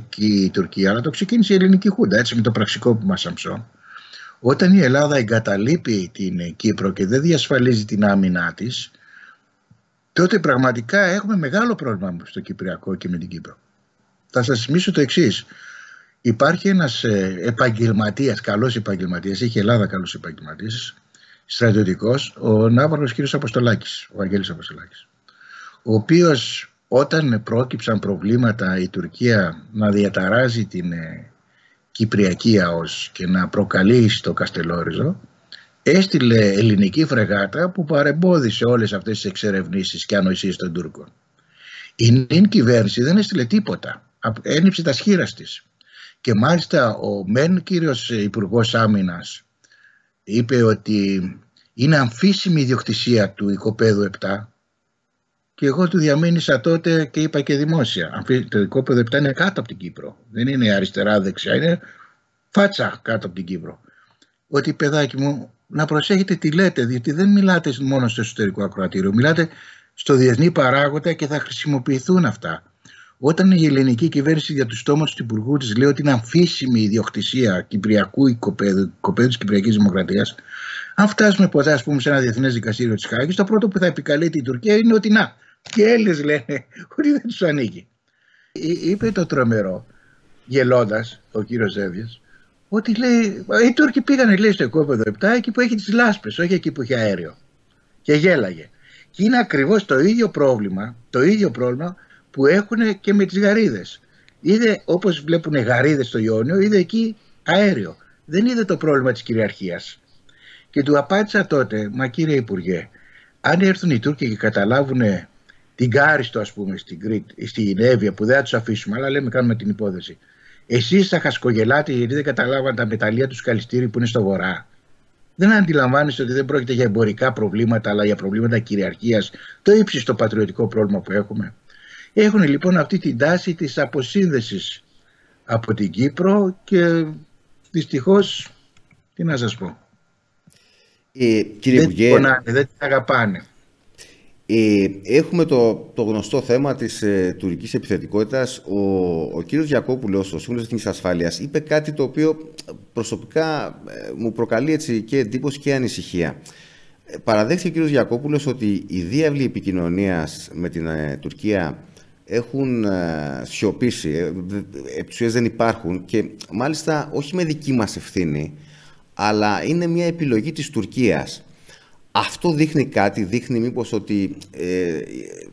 και η Τουρκία, αλλά το ξεκίνησε η ελληνική Χούντα, έτσι με το πραξικό που μας αμψώ. Όταν η Ελλάδα εγκαταλείπει την Κύπρο και δεν διασφαλίζει την άμυνά της, τότε πραγματικά έχουμε μεγάλο πρόβλημα στο Κυπριακό και με την Κύπρο. Θα σας θυμίσω το εξής. Υπάρχει ένας επαγγελματίας, καλός επαγγελματίας, έχει η Ελλάδα καλούς επαγγελματίες, στρατιωτικός, ο ναύαρχος κ. Αποστολάκης, ο Αγγέλης Αποστολάκης, ο οποίος όταν πρόκυψαν προβλήματα η Τουρκία να διαταράζει την Κυπριακή ΑΟΣ και να προκαλεί στο Καστελόριζο, έστειλε ελληνική φρεγάτα που παρεμπόδισε όλες αυτές τις εξερευνήσεις και ανοησίες των Τούρκων. Η νυν κυβέρνηση δεν έστειλε τίποτα, ένυψε τα σχήρας της. Και μάλιστα ο μεν κύριος Υπουργός Άμυνας είπε ότι είναι αμφίσιμη η ιδιοκτησία του οικοπαίδου 7 και εγώ του διαμήνυσα τότε και είπα και δημόσια. Το οικόπεδο 7 είναι κάτω από την Κύπρο. Δεν είναι αριστερά-δεξιά, είναι φάτσα κάτω από την Κύπρο. Ότι παιδάκι μου να προσέχετε τι λέτε, διότι δεν μιλάτε μόνο στο εσωτερικό ακροατήριο, μιλάτε στο διεθνή παράγοντα και θα χρησιμοποιηθούν αυτά. Όταν η ελληνική κυβέρνηση για τους στόματος του Υπουργού της λέει ότι είναι αμφίσιμη η ιδιοκτησία Κυπριακού οικοπαίδου της Κυπριακής Δημοκρατίας, αν φτάσουμε ποτέ, ας πούμε, σε ένα διεθνές δικαστήριο της Χάγης, το πρώτο που θα επικαλείται η Τουρκία είναι ότι να, και οι Έλληνες λένε ότι δεν τους ανήκει. Είπε το τρομερό, γελώντας, ο κύριος Δένδιας, ότι λέει, οι Τούρκοι πήγανε, λέει, στο οικόπεδο 7, εκεί που έχει τις λάσπες, όχι εκεί που έχει αέριο. Και γέλαγε. Και είναι ακριβώς το ίδιο πρόβλημα που έχουν και με τις γαρίδες. Είδε, όπως βλέπουν γαρίδες στο Ιόνιο, είδε εκεί αέριο. Δεν είδε το πρόβλημα της κυριαρχίας. Και του απάντησα τότε, μα κύριε Υπουργέ, αν έρθουν οι Τούρκοι και καταλάβουν την Κάριστο, ας πούμε, στην Εύβοια, που δεν θα τους αφήσουμε, αλλά λέμε κάνουμε την υπόθεση. Εσείς θα χασκογελάτε γιατί δεν καταλάβαν τα μεταλλεία του Σκαλιστήρη που είναι στο βορρά. Δεν αντιλαμβάνεστε ότι δεν πρόκειται για εμπορικά προβλήματα, αλλά για προβλήματα κυριαρχίας, το ύψιστο πατριωτικό πρόβλημα που έχουμε. Έχουν λοιπόν αυτή την τάση της αποσύνδεσης από την Κύπρο και δυστυχώς, τι να σας πω, κύριε Υπουργέ, δεν την αγαπάνε. Έχουμε το γνωστό θέμα της τουρκικής επιθετικότητας. Ο κύριος Γιακόπουλος, ο Σύμβουλος Εθνικής Ασφάλειας, είπε κάτι το οποίο προσωπικά μου προκαλεί έτσι και εντύπωση και ανησυχία. Παραδέχθηκε ο κύριος Γιακόπουλος ότι οι διάβλοι επικοινωνίας με την Τουρκία έχουν σιωπήσει, επί δεν υπάρχουν, και μάλιστα όχι με δική μας ευθύνη, αλλά είναι μια επιλογή της Τουρκίας. Αυτό δείχνει κάτι, δείχνει μήπως ότι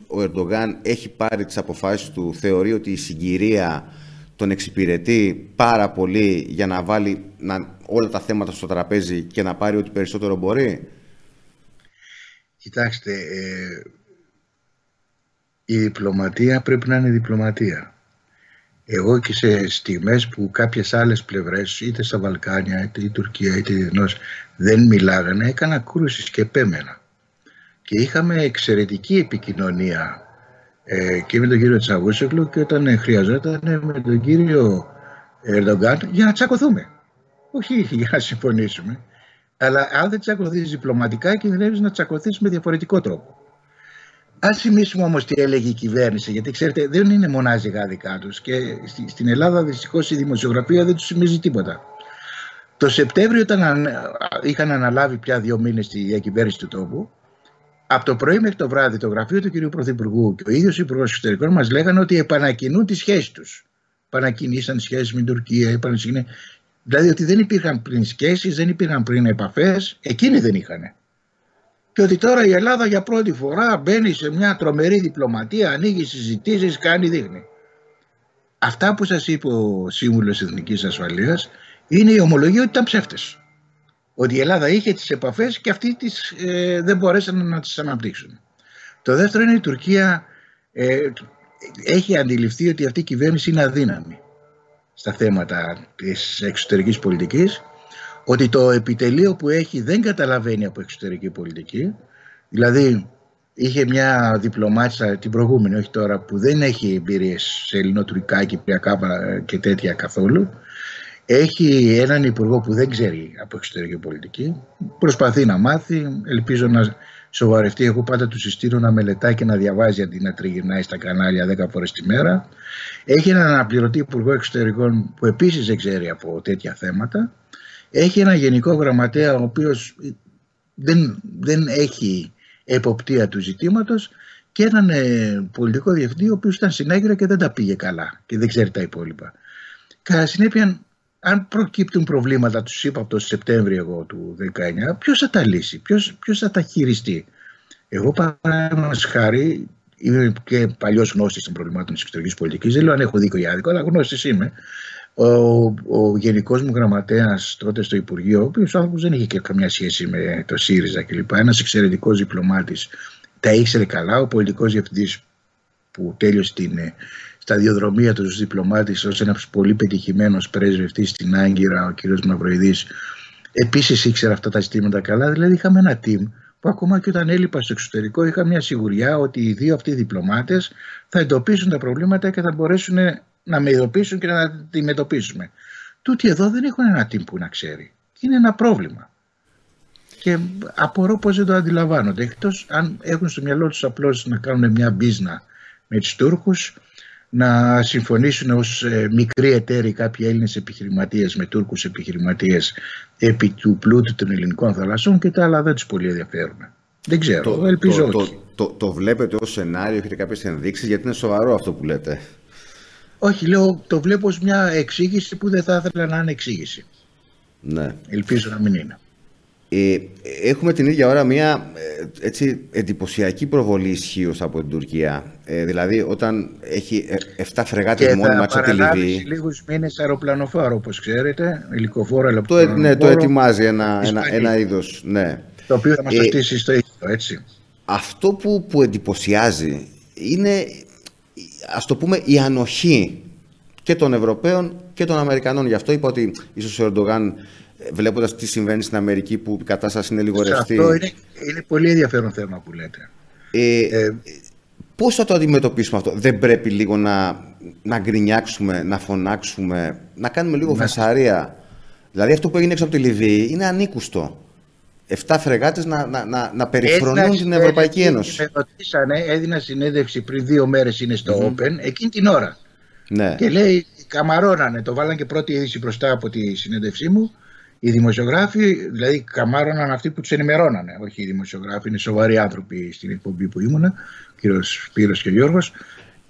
ο Ερντογάν έχει πάρει τις αποφάσεις του, θεωρεί ότι η συγκυρία τον εξυπηρετεί πάρα πολύ για να βάλει όλα τα θέματα στο τραπέζι και να πάρει ό,τι περισσότερο μπορεί? Κοιτάξτε, η διπλωματία πρέπει να είναι διπλωματία. Εγώ και σε στιγμές που κάποιες άλλες πλευρές, είτε στα Βαλκάνια, είτε η Τουρκία, είτε διεθνώς, δεν μιλάγανε, έκανα κρούσεις και επέμενα. Και είχαμε εξαιρετική επικοινωνία και με τον κύριο Τσαβούσογλου, και όταν χρειαζόταν με τον κύριο Ερντογκάν, για να τσακωθούμε. Όχι για να συμφωνήσουμε. Αλλά αν δεν τσακωθείς διπλωματικά, κινδυνεύεις να τσακωθείς με διαφορετικό τρόπο. Ας θυμίσουμε όμως τι έλεγε η κυβέρνηση, γιατί ξέρετε δεν είναι μονάζιγα δικά τους, και στην Ελλάδα δυστυχώς η δημοσιογραφία δεν τους θυμίζει τίποτα. Το Σεπτέμβριο, όταν είχαν αναλάβει πια 2 μήνες τη διακυβέρνηση του τόπου, από το πρωί μέχρι το βράδυ το γραφείο του κ. Πρωθυπουργού και ο ίδιος Υπουργός Εξωτερικών μας λέγανε ότι επανακινούν τις σχέσεις τους. Επανακινήσαν σχέσεις με την Τουρκία, δηλαδή ότι δεν υπήρχαν πριν σχέσεις, δεν υπήρχαν πριν επαφές, εκείνοι δεν είχαν. Και ότι τώρα η Ελλάδα για πρώτη φορά μπαίνει σε μια τρομερή διπλωματία, ανοίγει συζητήσεις, κάνει, δείχνει. Αυτά που σας είπε ο Σύμβουλος Εθνικής Ασφαλείας είναι η ομολογία ότι ήταν ψεύτες. Ότι η Ελλάδα είχε τις επαφές και αυτοί δεν μπορέσαν να τις αναπτύξουν. Το δεύτερο είναι η Τουρκία έχει αντιληφθεί ότι αυτή η κυβέρνηση είναι αδύναμη στα θέματα της εξωτερικής πολιτικής, ότι το επιτελείο που έχει δεν καταλαβαίνει από εξωτερική πολιτική. Δηλαδή είχε μια διπλωμάτισσα την προηγούμενη, όχι τώρα, που δεν έχει εμπειρίες σε ελληνοτουρκικά, κυπριακά και τέτοια καθόλου. Έχει έναν υπουργό που δεν ξέρει από εξωτερική πολιτική, προσπαθεί να μάθει, ελπίζω να σοβαρευτεί. Εγώ πάντα του συστήνω να μελετάει και να διαβάζει αντί να τριγυρνάει στα κανάλια 10 φορές τη μέρα. Έχει έναν αναπληρωτή υπουργό εξωτερικών που επίσης δεν ξέρει από τέτοια θέματα. Έχει ένα γενικό γραμματέα ο οποίος δεν έχει εποπτεία του ζητήματος, και έναν πολιτικό διευθυντή ο οποίος ήταν στην Άγκυρα και δεν τα πήγε καλά και δεν ξέρει τα υπόλοιπα. Κατά συνέπεια, αν προκύπτουν προβλήματα, τους είπα από το Σεπτέμβριο εγώ του 19, ποιος θα τα λύσει, ποιος θα τα χειριστεί? Εγώ, παραδείγματος χάρη, είμαι και παλιός γνώστης των προβλημάτων της εξωτερικής πολιτικής, δεν λέω αν έχω δίκιο ή άδικο, αλλά γνώστης είμαι. Ο γενικός μου γραμματέας τότε στο Υπουργείο, ο οποίος άνθρωπος δεν είχε και καμιά σχέση με το ΣΥΡΙΖΑ κλπ., ένας εξαιρετικός διπλωμάτης, τα ήξερε καλά. Ο πολιτικός διευθυντής που τέλειωσε την σταδιοδρομία του ως διπλωμάτης, ως ένας πολύ πετυχημένος πρέσβευτής στην Άγκυρα, ο κ. Μαυροειδής, επίσης ήξερε αυτά τα ζητήματα καλά. Δηλαδή είχαμε ένα team που ακόμα και όταν έλειπα στο εξωτερικό είχα μια σιγουριά ότι οι δύο αυτοί διπλωμάτες θα εντοπίσουν τα προβλήματα και θα μπορέσουν να με ειδοποιήσουν και να αντιμετωπίσουμε. Τούτοι εδώ δεν έχουν ένα team που να ξέρει. Είναι ένα πρόβλημα. Και απορώ πώς δεν το αντιλαμβάνονται. Εκτός αν έχουν στο μυαλό τους απλώς να κάνουν μια μπίζνα με τους Τούρκους, να συμφωνήσουν ως μικροί εταίροι κάποιοι Έλληνες επιχειρηματίες με Τούρκους επιχειρηματίες επί του πλούτου των ελληνικών θαλασσών, και τα άλλα δεν τους πολύ ενδιαφέρουν. Δεν ξέρω, ελπίζω όχι. Το βλέπετε ως σενάριο, έχετε κάποιες ενδείξεις, γιατί είναι σοβαρό αυτό που λέτε? Όχι, λέω, το βλέπω ως μια εξήγηση που δεν θα ήθελα να είναι εξήγηση. Ναι. Ελπίζω να μην είναι. Έχουμε την ίδια ώρα μια έτσι, εντυπωσιακή προβολή ισχύως από την Τουρκία. Δηλαδή όταν έχει 7 φρεγάτες μόνιμα τη Λιβύη. Σε λίγους μήνες αεροπλανοφόρο, όπως ξέρετε, ελικοφόρο. Το ετοιμάζει ένα είδος. Ναι. Το οποίο θα μας το στήσει στο ίδιο, έτσι. Αυτό που εντυπωσιάζει είναι, ας το πούμε, η ανοχή και των Ευρωπαίων και των Αμερικανών. Γι' αυτό είπα ότι ίσως ο Ερντογάν, βλέποντας τι συμβαίνει στην Αμερική, που η κατάσταση είναι λίγο ρευστή. Αυτό είναι πολύ ενδιαφέρον θέμα που λέτε. Πώς θα το αντιμετωπίσουμε αυτό? Δεν πρέπει λίγο να γκρινιάξουμε, να φωνάξουμε, να κάνουμε λίγο φασαρία? Δηλαδή αυτό που έγινε έξω από τη Λιβύη είναι ανήκουστο. 7 φρεγάτες να περιφρονούν την Ευρωπαϊκή Ένωση. Με ρωτήσανε, έδινα συνέντευξη πριν 2 μέρες, είναι στο Open, εκείνη την ώρα. Ναι. Και λέει, καμαρώνανε, το βάλαν και πρώτη είδηση μπροστά από τη συνέντευξή μου. Οι δημοσιογράφοι, δηλαδή καμάρωναν αυτοί που τους ενημερώνανε, όχι οι δημοσιογράφοι, είναι σοβαροί άνθρωποι στην εκπομπή που ήμουνα, ο κύριος Σπύρος και ο Γιώργος,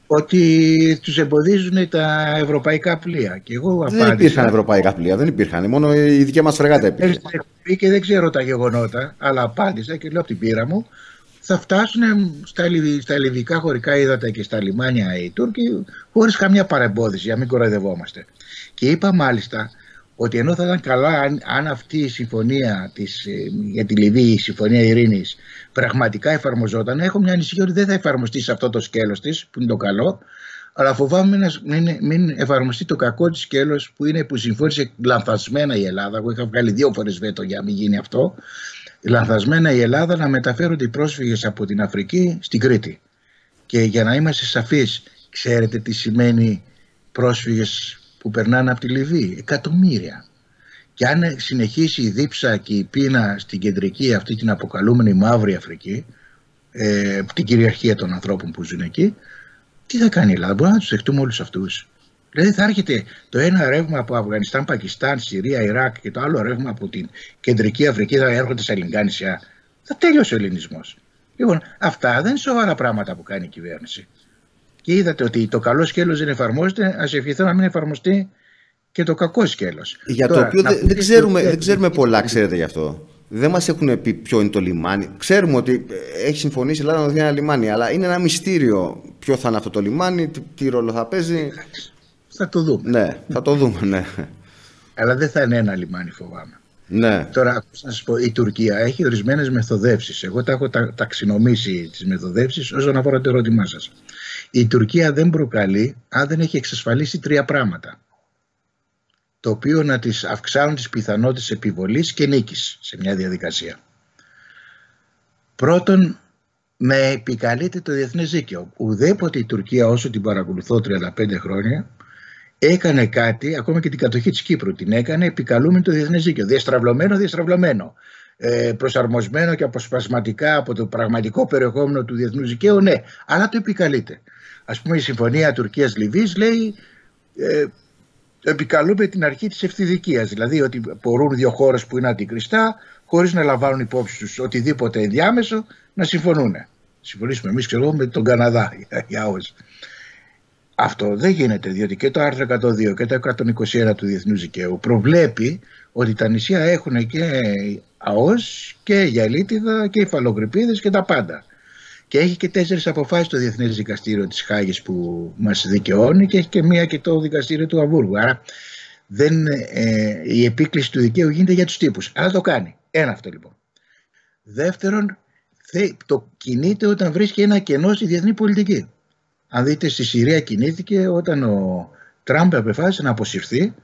ότι τους εμποδίζουν τα ευρωπαϊκά πλοία. Και εγώ απάντησα, δεν υπήρχαν ευρωπαϊκά πλοία, δεν υπήρχαν, μόνο η δική μας φρεγάτα υπήρχε. Και δεν ξέρω τα γεγονότα, αλλά απάντησα και λέω από την πείρα μου, θα φτάσουν στα λιβικά χωρικά ύδατα και στα λιμάνια οι Τούρκοι χωρίς καμιά παρεμπόδιση, για μην κοροϊδευόμαστε. Και είπα μάλιστα ότι ενώ θα ήταν καλά αν αυτή η συμφωνία για τη Λιβύη, η συμφωνία ειρήνης, πραγματικά εφαρμοζόταν, έχω μια ανησυχία ότι δεν θα εφαρμοστεί σε αυτό το σκέλος της, που είναι το καλό, αλλά φοβάμαι να μην εφαρμοστεί το κακό της σκέλος που συμφώνησε λανθασμένα η Ελλάδα. Εγώ είχα βγάλει 2 φορές βέτο για να μην γίνει αυτό. Λανθασμένα η Ελλάδα να μεταφέρονται οι πρόσφυγες από την Αφρική στην Κρήτη. Και για να είμαστε σαφείς, ξέρετε τι σημαίνει πρόσφυγες που περνάνε από τη Λιβύη? Εκατομμύρια. Και αν συνεχίσει η δίψα και η πείνα στην κεντρική, αυτή την αποκαλούμενη Μαύρη Αφρική, την κυριαρχία των ανθρώπων που ζουν εκεί, τι θα κάνει η Ελλάδα? Μπορεί να τους δεχτούμε όλους αυτούς? Δηλαδή θα έρχεται το ένα ρεύμα από Αφγανιστάν, Πακιστάν, Συρία, Ιράκ και το άλλο ρεύμα από την κεντρική Αφρική, θα έρχονται στα ελληνικά νησιά. Θα τέλειωσε ο ελληνισμός. Λοιπόν, αυτά δεν είναι σοβαρά πράγματα που κάνει η κυβέρνηση. Και είδατε ότι το καλό σκέλος δεν εφαρμόζεται, ας ευχηθώ να μην εφαρμοστεί και το κακό σκέλος. Για το οποίο δεν ξέρουμε πολλά, ξέρετε γι' αυτό. Δεν μας έχουν πει ποιο είναι το λιμάνι. Ξέρουμε ότι έχει συμφωνήσει η Ελλάδα να δώσει ένα λιμάνι, αλλά είναι ένα μυστήριο ποιο θα είναι αυτό το λιμάνι, τι ρόλο θα παίζει. Θα το δούμε. Ναι, θα το δούμε, ναι. Αλλά δεν θα είναι ένα λιμάνι, φοβάμαι. Ναι. Τώρα, να σας πω, η Τουρκία έχει ορισμένες μεθοδεύσεις. Εγώ τα έχω ταξινομήσει τις μεθοδεύσεις όσον αφορά το ερώτημά σας. Η Τουρκία δεν προκαλεί αν δεν έχει εξασφαλίσει 3 πράγματα. Το οποίο να τις αυξάνουν τις πιθανότητες επιβολής και νίκης σε μια διαδικασία. Πρώτον, με επικαλείται το διεθνές δίκαιο. Ουδέποτε η Τουρκία, όσο την παρακολουθώ 35 χρόνια, έκανε κάτι, ακόμα και την κατοχή της Κύπρου την έκανε επικαλούμενη το διεθνές δίκαιο. Διαστραβλωμένο. Προσαρμοσμένο και αποσπασματικά από το πραγματικό περιεχόμενο του διεθνούς δικαίου, ναι, αλλά το επικαλείται. Ας πούμε, η Συμφωνία Τουρκίας-Λιβύης λέει επικαλούμε την αρχή της ευθυδικίας, δηλαδή ότι μπορούν 2 χώρες που είναι αντικριστά, χωρίς να λαμβάνουν υπόψη τους οτιδήποτε ενδιάμεσο, να συμφωνούν. Συμφωνήσουμε εμείς, ξέρω, με τον Καναδά για όσοι. Αυτό δεν γίνεται, διότι και το άρθρο 102 και το 121 του Διεθνούς Δικαίου προβλέπει ότι τα νησιά έχουν και ΑΟΣ και γυαλίτιδα και υφαλοκρηπίδες και τα πάντα. Και έχει και 4 αποφάσεις το Διεθνές Δικαστήριο της Χάγης που μας δικαιώνει και έχει και μία και το Δικαστήριο του Αμβούργου. Άρα η επίκληση του δικαίου γίνεται για τους τύπους. Αλλά το κάνει. Ένα αυτό λοιπόν. Δεύτερον, το κινείται όταν βρίσκει ένα κενό στη διεθνή πολιτική. Αν δείτε, στη Συρία κινήθηκε όταν ο Τραμπ αποφάσισε να αποσυρθεί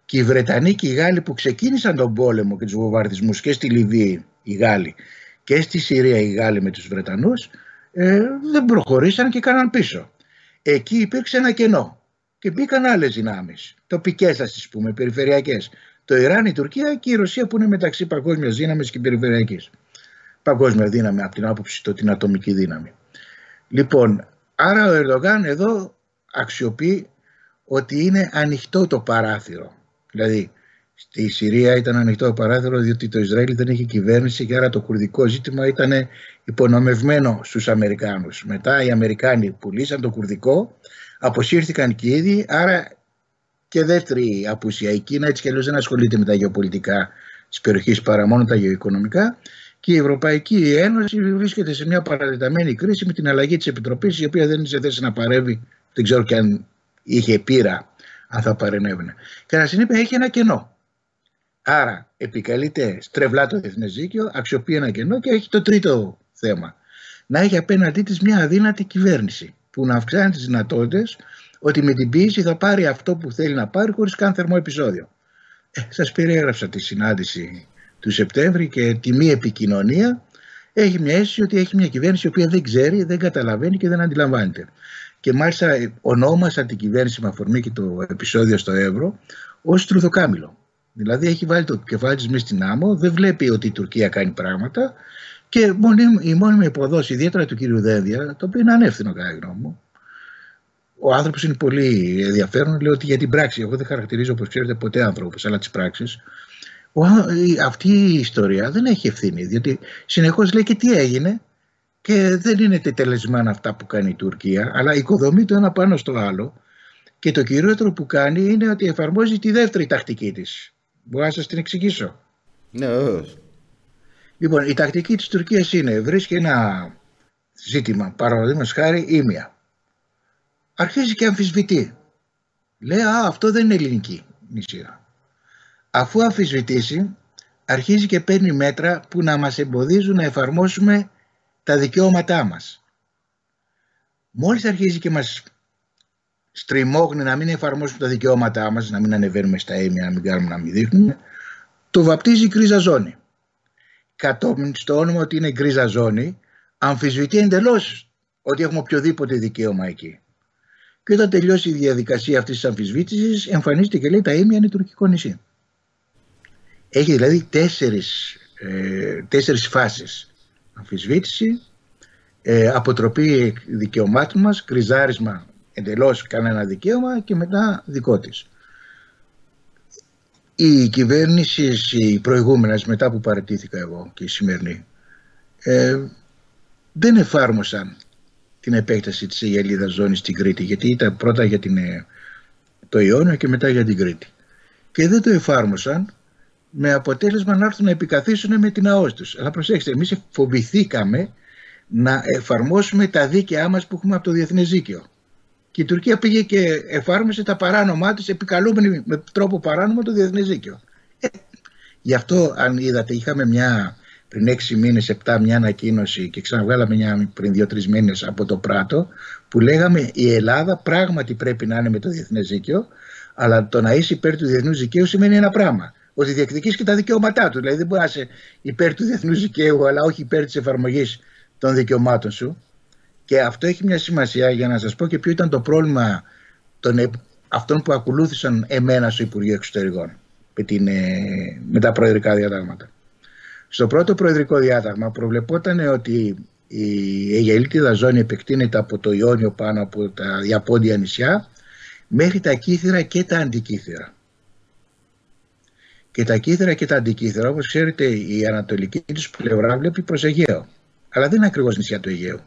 και οι Βρετανοί και οι Γάλλοι που ξεκίνησαν τον πόλεμο και τους βομβαρδισμούς και στη Λιβύη οι Γάλλοι και στη Συρία οι Γάλλοι με τους Βρετανούς δεν προχωρήσαν και κάναν πίσω. Εκεί υπήρξε ένα κενό και μπήκαν άλλες δυνάμεις, τοπικές ας τις πούμε, περιφερειακές. Το Ιράν, η Τουρκία και η Ρωσία που είναι μεταξύ παγκόσμιας δύναμης και περιφερειακής. Παγκόσμια δύναμη από την άποψη την ατομική δύναμη. Λοιπόν, άρα ο Ερντογάν εδώ αξιοποιεί ότι είναι ανοιχτό το παράθυρο. Δηλαδή, στη Συρία ήταν ανοιχτό το παράθυρο διότι το Ισραήλ δεν είχε κυβέρνηση και άρα το κουρδικό ζήτημα ήταν υπονομευμένο στους Αμερικάνους. Μετά οι Αμερικάνοι πουλήσαν το κουρδικό, αποσύρθηκαν και οι ίδιοι, άρα και δεύτερη απουσία. Η Κίνα έτσι κι αλλιώς δεν ασχολείται με τα γεωπολιτικά της περιοχής παρά μόνο τα γεωοικονομικά. Και η Ευρωπαϊκή Ένωση βρίσκεται σε μια παρατεταμένη κρίση με την αλλαγή της Επιτροπής, η οποία δεν είναι σε θέση να παρεύει, δεν ξέρω και αν είχε πείρα, αν θα παρενέβαινε. Κατά συνέπεια έχει ένα κενό. Άρα επικαλείται στρεβλά το διεθνές δίκαιο, αξιοποιεί ένα κενό και έχει το τρίτο θέμα. να έχει απέναντί της μια αδύνατη κυβέρνηση που να αυξάνει τις δυνατότητες ότι με την πίεση θα πάρει αυτό που θέλει να πάρει χωρίς καν θερμό επεισόδιο. Σας περιέγραψα τη συνάντηση του Σεπτέμβρη και τη μη επικοινωνία. Έχει μια αίσθηση ότι έχει μια κυβέρνηση η οποία δεν ξέρει, δεν καταλαβαίνει και δεν αντιλαμβάνεται. Και μάλιστα ονόμασα την κυβέρνηση με αφορμή και το επεισόδιο στο Εύρο ως τρουδοκάμιλο. Δηλαδή έχει βάλει το κεφάλι της μέσα στην άμμο, δεν βλέπει ότι η Τουρκία κάνει πράγματα και η μόνιμη υποδόση, ιδιαίτερα του κύριου Δένδια, το οποίο είναι ανεύθυνο κατά τη γνώμη μου. Ο άνθρωπος είναι πολύ ενδιαφέρον, λέω ότι για την πράξη, εγώ δεν χαρακτηρίζω όπως ξέρετε ποτέ άνθρωπος, αλλά τις πράξεις. Αυτή η ιστορία δεν έχει ευθύνη, διότι συνεχώς λέει και τι έγινε και δεν είναι τετελεσμένα αυτά που κάνει η Τουρκία, αλλά οικοδομεί το ένα πάνω στο άλλο και το κυριότερο που κάνει είναι ότι εφαρμόζει τη δεύτερη τακτική της. Μπορώ να σας την εξηγήσω? Ναι, βεβαίως. Λοιπόν, η τακτική της Τουρκίας είναι βρίσκει ένα ζήτημα, παραδείγματος χάρη ήμια. Αρχίζει και αμφισβητεί. Λέει, αυτό δεν είναι ελληνική νησιά. Αφού αμφισβητήσει, αρχίζει και παίρνει μέτρα που να μας εμποδίζουν να εφαρμόσουμε τα δικαιώματά μας. Μόλις αρχίζει και μας στριμώχνει να μην εφαρμόσουμε τα δικαιώματά μας, να μην ανεβαίνουμε στα έμια, να μην κάνουμε, να μην δείχνουμε, το βαπτίζει γκρίζα ζώνη. Κατόπιν στο όνομα ότι είναι γκρίζα ζώνη, αμφισβητεί εντελώς ότι έχουμε οποιοδήποτε δικαίωμα εκεί. Και όταν τελειώσει η διαδικασία αυτής της αμφισβήτησης, εμφανίζεται και λέει τα ίμια είναι τουρκικό νησί. Έχει δηλαδή τέσσερις φάσεις. Αμφισβήτηση, αποτροπή δικαιωμάτων μας, κρυζάρισμα εντελώς κανένα δικαίωμα και μετά δικό της. Οι κυβέρνησεις, οι προηγούμενες μετά που παραιτήθηκα εγώ και οι σημερινοί, δεν εφάρμοσαν την επέκταση της Αιγαιλίδας ζώνης στην Κρήτη, γιατί ήταν πρώτα για το Ιόνιο και μετά για την Κρήτη. Και δεν το εφάρμοσαν με αποτέλεσμα να έρθουν να επικαθίσουν με την ΑΟΣ τους. Αλλά προσέξτε, εμείς φοβηθήκαμε να εφαρμόσουμε τα δίκαιά μας που έχουμε από το διεθνές δίκαιο. Και η Τουρκία πήγε και εφάρμοσε τα παράνομά της, επικαλούμενη με τρόπο παράνομο το διεθνές δίκαιο. Γι' αυτό, αν είδατε, είχαμε πριν 6 μήνες, 7 μια ανακοίνωση και ξαναβγάλαμε μια πριν 2-3 μήνες από το Πράτο, που λέγαμε η Ελλάδα πράγματι πρέπει να είναι με το διεθνές δίκαιο, αλλά το να είσαι υπέρ του διεθνούς δικαίου σημαίνει ένα πράγμα. Ότι διεκδικείς και τα δικαιώματά του. Δηλαδή δεν μπορεί να είσαι υπέρ του διεθνούς δικαίου, αλλά όχι υπέρ της εφαρμογής των δικαιωμάτων σου. Και αυτό έχει μια σημασία για να σας πω και ποιο ήταν το πρόβλημα αυτών που ακολούθησαν εμένα στο Υπουργείο Εξωτερικών με τα προεδρικά διατάγματα. Στο πρώτο προεδρικό διάταγμα προβλεπόταν ότι η Αιγαιλίτιδα ζώνη επεκτείνεται από το Ιόνιο πάνω από τα διαπόντια νησιά μέχρι τα Κύθυρα και τα Αντικύθυρα. Και τα Κύθυρα και τα Αντικύθυρα, όπως ξέρετε, η ανατολική τους πλευρά βλέπει προς Αιγαίο. Αλλά δεν είναι ακριβώς νησιά του Αιγαίου.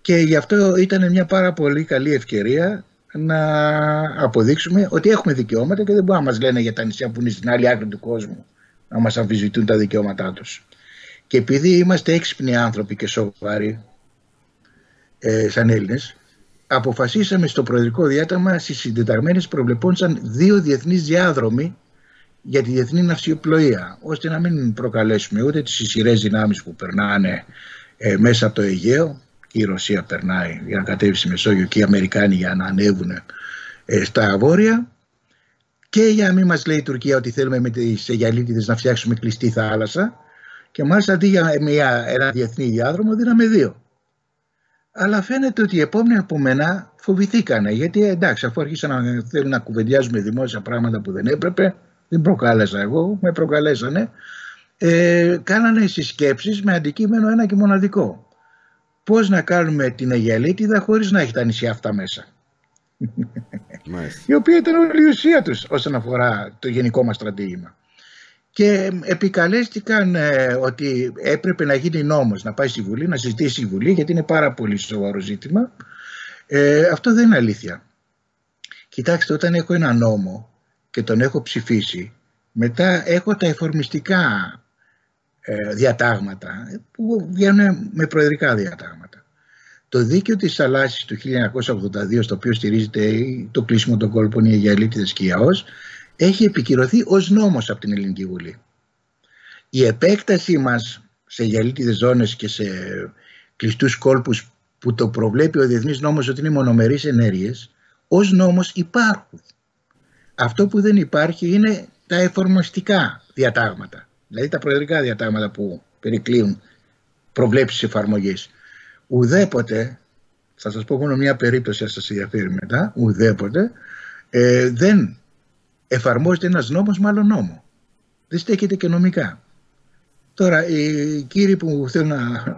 Και γι' αυτό ήταν μια πάρα πολύ καλή ευκαιρία να αποδείξουμε ότι έχουμε δικαιώματα και δεν μπορούν να μας λένε για τα νησιά που είναι στην άλλη άκρη του κόσμου να μας αμφισβητούν τα δικαιώματά τους. Και επειδή είμαστε έξυπνοι άνθρωποι και σοβαροί σαν Έλληνες, αποφασίσαμε στο προεδρικό διάταγμα στις συντεταγμένες προβλεπόντουσαν 2 διεθνείς διάδρομοι για τη διεθνή ναυσιπλοεία, ώστε να μην προκαλέσουμε ούτε τις ισχυρές δυνάμεις που περνάνε μέσα από το Αιγαίο, και η Ρωσία περνάει για να κατέβει στη Μεσόγειο και οι Αμερικάνοι για να ανέβουν στα βόρεια, και για να μην μας λέει η Τουρκία ότι θέλουμε με τις Αιγαιλίτιδες να φτιάξουμε κλειστή θάλασσα, και μάλιστα αντί για ένα διεθνή διάδρομο δίναμε 2. Αλλά φαίνεται ότι οι επόμενοι από μένα φοβηθήκανε, γιατί εντάξει, αφού άρχισαν να θέλουν να κουβεντιάζουμε δημόσια πράγματα που δεν έπρεπε, δεν προκάλεσα εγώ, με προκαλέσανε, κάνανε συσκέψεις με αντικείμενο ένα και μοναδικό. Πώς να κάνουμε την Αιγαιλίτιδα χωρίς να έχει τα νησιά αυτά μέσα. Η οποία ήταν όλη η ουσία τους όσον αφορά το γενικό μας στρατήγημα. Και επικαλέστηκαν ότι έπρεπε να γίνει νόμος, να πάει στη Βουλή, να συζητήσει η Βουλή, γιατί είναι πάρα πολύ σοβαρό ζήτημα. Αυτό δεν είναι αλήθεια. Κοιτάξτε, όταν έχω ένα νόμο και τον έχω ψηφίσει, μετά έχω τα εφορμιστικά διατάγματα που βγαίνουν με προεδρικά διατάγματα. Το δίκαιο της θαλάσσης του 1982, στο οποίο στηρίζεται το κλείσιμο των κόλπων, οι Αιγαιλίτιδες και η ΑΟΣ, έχει επικυρωθεί ως νόμος από την Ελληνική Βουλή. Η επέκτασή μας σε Αιγαιλίτιδες ζώνες και σε κλειστούς κόλπους που το προβλέπει ο διεθνής νόμος ότι είναι μονομερείς ενέργειες, ως νόμος υπάρχουν. Αυτό που δεν υπάρχει είναι τα εφαρμοστικά διατάγματα, δηλαδή τα προεδρικά διατάγματα που περικλείουν προβλέψεις εφαρμογής. Ουδέποτε, θα σας πω μόνο μια περίπτωση, αν σας ενδιαφέρει μετά, ουδέποτε δεν εφαρμόζεται ένας νόμος με άλλο νόμο. Δεν στέκεται και νομικά. Τώρα, οι κύριοι που θέλουν να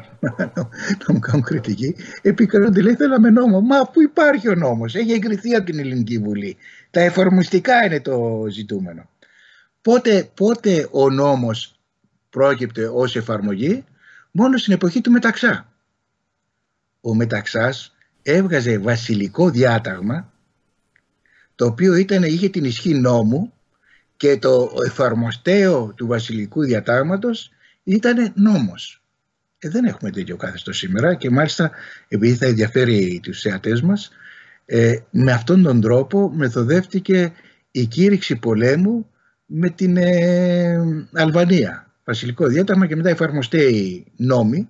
μου κάνουν κριτική, επικρίνονται, λέει, θέλαμε νόμο. Μα πού υπάρχει ο νόμος? Έχει εγκριθεί από την Ελληνική Βουλή. Τα εφαρμοστικά είναι το ζητούμενο. Πότε ο νόμος πρόκειται ως εφαρμογή? Μόνο στην εποχή του Μεταξά. Ο Μεταξάς έβγαζε βασιλικό διάταγμα, το οποίο είχε την ισχύ νόμου, και το εφαρμοστέο του βασιλικού διατάγματος ήταν νόμος. Δεν έχουμε τέτοιο καθεστώς σήμερα, και μάλιστα, επειδή θα ενδιαφέρει τους θεατές μας, με αυτόν τον τρόπο μεθοδεύτηκε η κήρυξη πολέμου με την Αλβανία. Βασιλικό διάταγμα και μετά εφαρμοστέοι νόμοι,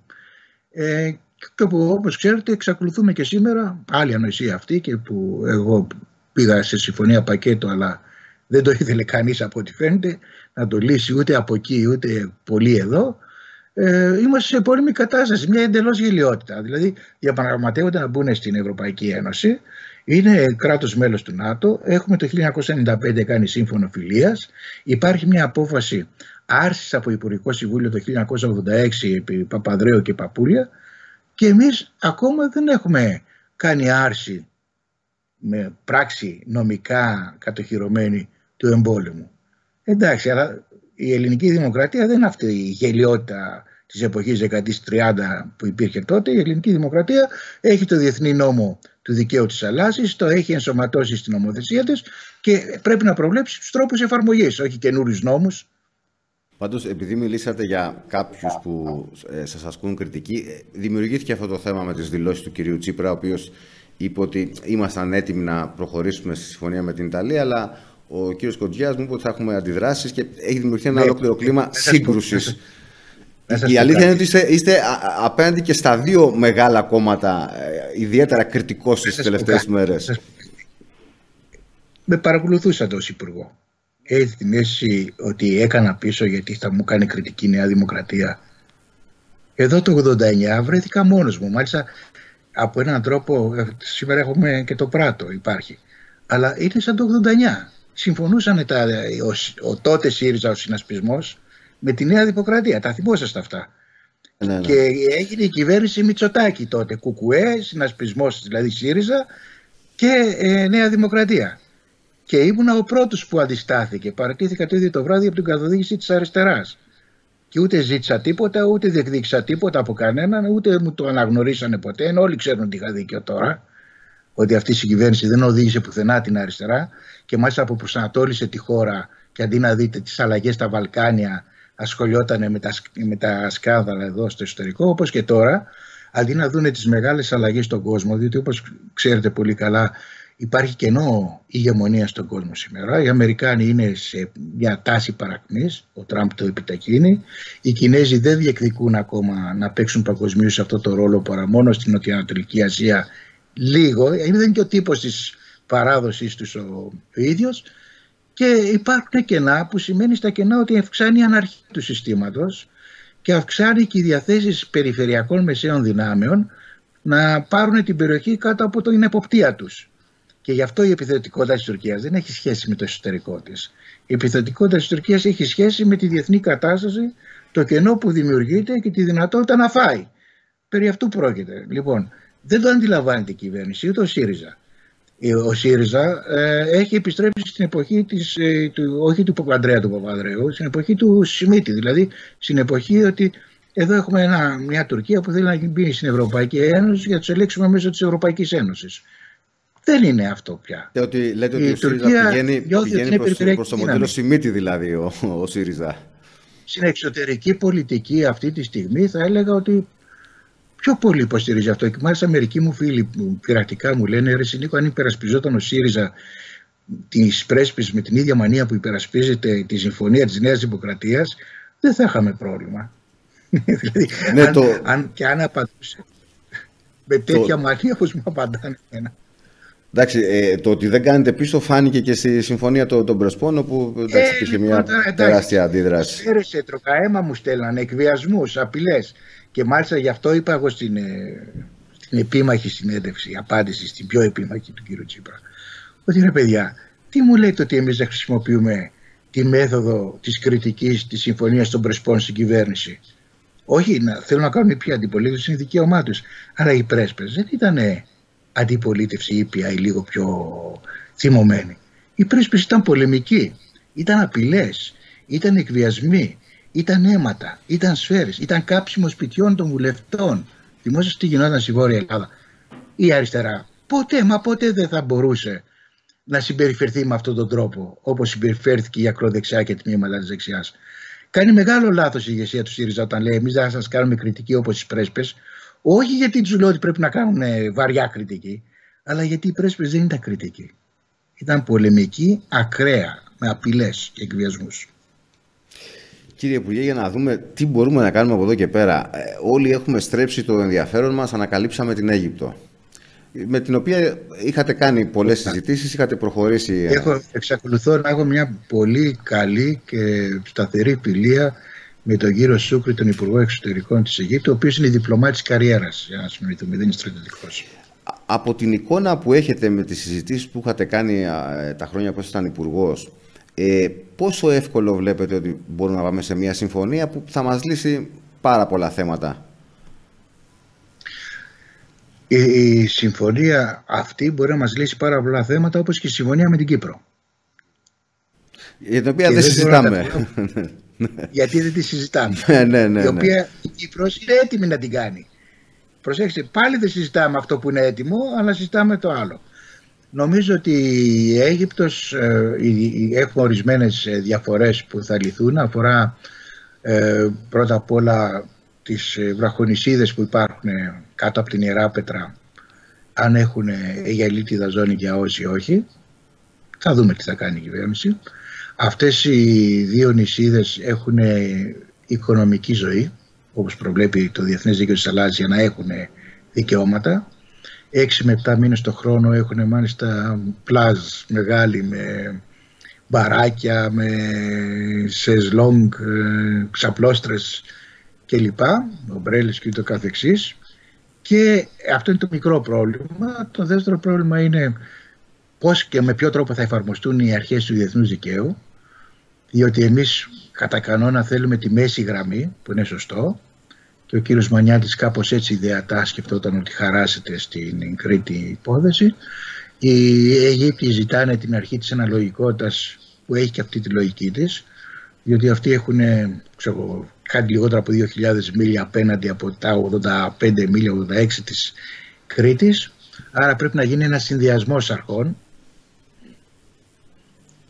και που, όπως ξέρετε, εξακολουθούμε και σήμερα. Άλλη ανοησία αυτή, και που εγώ πήγα σε συμφωνία πακέτο, αλλά δεν το ήθελε κανείς από ό,τι φαίνεται να το λύσει, ούτε από εκεί ούτε πολύ εδώ. Είμαστε σε πόλεμη κατάσταση, μια εντελώς γελοιότητα. Δηλαδή διαπραγματεύονται να μπουν στην Ευρωπαϊκή Ένωση, είναι κράτος μέλος του ΝΑΤΟ, έχουμε το 1995 κάνει σύμφωνο φιλίας, υπάρχει μια απόφαση άρσης από Υπουργικό Συμβούλιο το 1986 επί Παπανδρέου και Παπούλια, και εμείς ακόμα δεν έχουμε κάνει άρση με πράξη νομικά κατοχυρωμένη του εμπόλεμου. Εντάξει, αλλά η ελληνική δημοκρατία δεν είναι αυτή η γελιότητα της εποχής δεκαετίας 30 που υπήρχε τότε. Η ελληνική δημοκρατία έχει το διεθνή νόμο του δικαίου της θαλάσσης, το έχει ενσωματώσει στην νομοθεσία της και πρέπει να προβλέψει τους τρόπους εφαρμογής, όχι καινούριους νόμους. Πάντως, επειδή μιλήσατε για κάποιους που σας ασκούν κριτική, δημιουργήθηκε αυτό το θέμα με τις δηλώσεις του κυρίου Τσίπρα, ο οποίος είπε ότι ήμασταν έτοιμοι να προχωρήσουμε στη συμφωνία με την Ιταλία, αλλά ο κύριος Κοντζιάς μου είπε ότι θα έχουμε αντιδράσεις και έχει δημιουργηθεί ένα ολόκληρο κλίμα σύγκρουσης. Η αλήθεια είναι ότι είστε απέναντι και στα δύο μεγάλα κόμματα, ιδιαίτερα κριτικός στις τελευταίες μέρες. Με παρακολουθούσατε ως υπουργό. Έχει την αίσθηση ότι έκανα πίσω γιατί θα μου κάνει κριτική Νέα Δημοκρατία? Εδώ το 89 βρέθηκα μόνος μου. Μάλιστα από έναν τρόπο, σήμερα έχουμε και το Πράτο, υπάρχει. Αλλά είναι σαν το 89. Συμφωνούσαν ο τότε ΣΥΡΙΖΑ, ο συνασπισμός, με τη Νέα Δημοκρατία. Τα θυμόσαστε αυτά. Ναι. Και έγινε η κυβέρνηση Μητσοτάκη τότε. Κουκουέ, συνασπισμός δηλαδή ΣΥΡΙΖΑ και Νέα Δημοκρατία. Και ήμουνα ο πρώτος που αντιστάθηκε. Παρατήθηκα το ίδιο το βράδυ από την καθοδήγηση της αριστεράς. Και ούτε ζήτησα τίποτα, ούτε διεκδίκησα τίποτα από κανέναν, ούτε μου το αναγνωρίσανε ποτέ. Ενώ όλοι ξέρουν ότι είχα δίκιο τώρα, ότι αυτή η συγκυβέρνηση δεν οδήγησε πουθενά την αριστερά, και μάλιστα αποπροσανατόλισε τη χώρα, και αντί να δείτε τις αλλαγές στα Βαλκάνια, ασχολιόταν με τα σκάνδαλα εδώ στο εσωτερικό, όπως και τώρα, αντί να δούνε τις μεγάλες αλλαγές στον κόσμο, διότι όπως ξέρετε πολύ καλά, υπάρχει κενό ηγεμονία στον κόσμο σήμερα. Οι Αμερικάνοι είναι σε μια τάση παρακμής, ο Τραμπ το επιταχύνει. Οι Κινέζοι δεν διεκδικούν ακόμα να παίξουν παγκοσμίως αυτό το ρόλο, παρά μόνο στην Νοτιοανατολική Ασία λίγο. Δεν είναι και ο τύπος της παράδοσης τους ο ίδιος. Και υπάρχουν κενά, που σημαίνει στα κενά ότι αυξάνει η αναρχία του συστήματος και αυξάνει και οι διαθέσεις περιφερειακών μεσαίων δυνάμεων να πάρουν την περιοχή κάτω από την εποπτεία τους. Και γι' αυτό η επιθετικότητα της Τουρκίας δεν έχει σχέση με το εσωτερικό της. Η επιθετικότητα της Τουρκίας έχει σχέση με τη διεθνή κατάσταση, το κενό που δημιουργείται και τη δυνατότητα να φάει. Περί αυτού πρόκειται. Λοιπόν, δεν το αντιλαμβάνεται η κυβέρνηση, ούτε ο ΣΥΡΙΖΑ. Ο ΣΥΡΙΖΑ έχει επιστρέψει στην εποχή όχι του Παπανδρέα του Παπανδρέου, στην εποχή του Σιμίτη. Δηλαδή στην εποχή ότι εδώ έχουμε μια Τουρκία που θέλει να μπει στην Ευρωπαϊκή Ένωση για να τους ελέγξουμε μέσω της Ευρωπαϊκής Ένωσης. Δεν είναι αυτό πια. Λέτε ότι ο ΣΥΡΙΖΑ πηγαίνει προς το μοντέλο Σιμίτη, δηλαδή ο ΣΥΡΙΖΑ. Στην εξωτερική πολιτική αυτή τη στιγμή θα έλεγα ότι πιο πολύ υποστηρίζει αυτό. Και μάλιστα μερικοί μου φίλοι πειρακτικά μου λένε: ρε Νίκο, αν υπερασπιζόταν ο ΣΥΡΙΖΑ τις πρέσπεις με την ίδια μανία που υπερασπίζεται τη συμφωνία της Νέας Δημοκρατίας, δεν θα είχαμε πρόβλημα. Δηλαδή, αν απαντούσε. με τέτοια μανία όπως μου απαντάνε εμένα. Εντάξει, το ότι δεν κάνετε πίσω φάνηκε και στη συμφωνία των Πρεσπών, όπου υπήρχε μια τεράστια αντίδραση. Έρεσε, τροκαέμα μου στέλνανε, εκβιασμούς, απειλές. Και μάλιστα γι' αυτό είπα εγώ στην επίμαχη συνέντευξη, απάντηση στην πιο επίμαχη του κ. Τσίπρα, ότι ρε παιδιά, τι μου λέτε ότι εμείς δεν χρησιμοποιούμε τη μέθοδο της κριτικής της συμφωνίας των Πρεσπών στην κυβέρνηση? Όχι, θέλουν να κάνουν πια αντιπολίτευση, είναι δικαίωμά τους. Αλλά οι πρέσπες δεν ήταν αντιπολίτευση ήπια ή λίγο πιο θυμωμένη. Οι πρέσπες ήταν πολεμικοί, ήταν απειλές, ήταν εκβιασμοί, ήταν αίματα, ήταν σφαίρες, ήταν κάψιμο σπιτιών των βουλευτών. Θυμόσαστε τι γινόταν στη Βόρεια Ελλάδα? Η αριστερά ποτέ δεν θα μπορούσε να συμπεριφερθεί με αυτόν τον τρόπο, όπως συμπεριφέρθηκε η ακροδεξιά και τμήματα της δεξιάς. Κάνει μεγάλο λάθος η ηγεσία του ΣΥΡΙΖΑ όταν λέει εμείς δεν θα σας κάνουμε κριτική όπως οι πρέσπες. Όχι γιατί τους λέω ότι πρέπει να κάνουν βαριά κριτική, αλλά γιατί οι πρέσπες δεν ήταν κριτικοί. Ήταν πολεμικοί, ακραία, με απειλές και εκβιασμούς. Κύριε Υπουργέ, για να δούμε τι μπορούμε να κάνουμε από εδώ και πέρα. Όλοι έχουμε στρέψει το ενδιαφέρον μας, ανακαλύψαμε την Αίγυπτο, με την οποία είχατε κάνει πολλές συζητήσεις, είχατε προχωρήσει. Εξακολουθώ να έχω μια πολύ καλή και σταθερή φιλία με τον κύριο Σούκρη, τον Υπουργό Εξωτερικών της Αιγύπτου, ο οποίος είναι διπλωμάτης καριέρας, για να συνοηθούμε, δεν είναι στρατιωτικός. Από την εικόνα που έχετε με τις συζητήσεις που είχατε κάνει τα χρόνια που ήσασταν υπουργός, πόσο εύκολο βλέπετε ότι μπορούμε να πάμε σε μια συμφωνία που θα μας λύσει πάρα πολλά θέματα? Η συμφωνία αυτή μπορεί να μας λύσει πάρα πολλά θέματα, όπως και η συμφωνία με την Κύπρο. Για την οποία δεν συζητάμε. Γιατί δεν τη συζητάμε. Ναι. Η οποία η Κύπρος είναι έτοιμη να την κάνει. Προσέξτε, πάλι δεν συζητάμε αυτό που είναι έτοιμο, αλλά συζητάμε το άλλο. Νομίζω ότι η Αίγυπτος έχουμε ορισμένες διαφορές που θα λυθούν. Αφορά πρώτα απ' όλα τις βραχονησίδες που υπάρχουν κάτω από την Ιερά Πέτρα, αν έχουν αιγαλίτιδα ζώνη για όσοι όχι. Θα δούμε τι θα κάνει η κυβέρνηση. Αυτές οι δύο νησίδες έχουν οικονομική ζωή, όπως προβλέπει το Διεθνές Δίκαιο της Θαλάσσης, για να έχουν δικαιώματα. 6 με 7 μήνες το χρόνο έχουν μάλιστα πλάζ μεγάλη με μπαράκια, με σεζλόγκ, ξαπλώστρες κλπ, ομπρέλες και ούτω καθεξής. Και αυτό είναι το μικρό πρόβλημα. Το δεύτερο πρόβλημα είναι πώς και με ποιο τρόπο θα εφαρμοστούν οι αρχές του διεθνούς δικαίου, διότι εμείς κατά κανόνα θέλουμε τη μέση γραμμή, που είναι σωστό, και ο κύριος Μανιάτης κάπως έτσι ιδεατά σκεφτόταν ότι χαράσεται στην Κρήτη υπόθεση. Οι Αιγύπτιοι ζητάνε την αρχή της αναλογικότητας, που έχει και αυτή τη λογική της, διότι αυτοί έχουν κάτι λιγότερο από 2.000 μίλια απέναντι από τα 85 μίλια, 86 της Κρήτης. Άρα πρέπει να γίνει ένας συνδυασμός αρχών.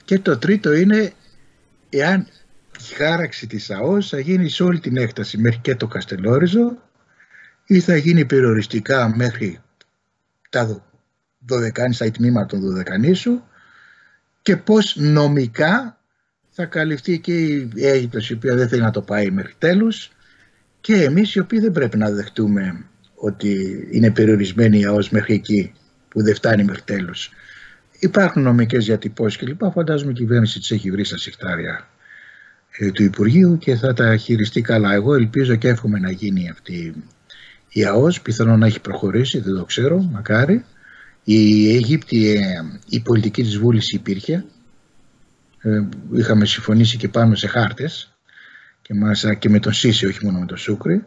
Και το τρίτο είναι εάν η χάραξη της ΑΟΣ θα γίνει σε όλη την έκταση μέχρι και το Καστελόριζο ή θα γίνει περιοριστικά μέχρι τα Δωδεκάνησα ή τμήμα των Δωδεκανήσου, και πώς νομικά θα καλυφθεί και η Αίγυπτος, η οποία δεν θέλει να το πάει μέχρι τέλους, και εμείς οι οποίοι δεν πρέπει να δεχτούμε ότι είναι περιορισμένη η ΑΟΣ μέχρι εκεί που δεν φτάνει μέχρι τέλους. Υπάρχουν νομικές διατυπώσεις κλπ. Φαντάζομαι η κυβέρνηση τις έχει βρει στα συρτάρια του Υπουργείου και θα τα χειριστεί καλά. Εγώ ελπίζω και εύχομαι να γίνει αυτή η ΑΟΣ, πιθανόν να έχει προχωρήσει, δεν το ξέρω, μακάρι. Η Αίγυπτη, η πολιτική της βούληση υπήρχε. Είχαμε συμφωνήσει και πάνω σε χάρτες και με τον Σίση, όχι μόνο με τον Σούκρη.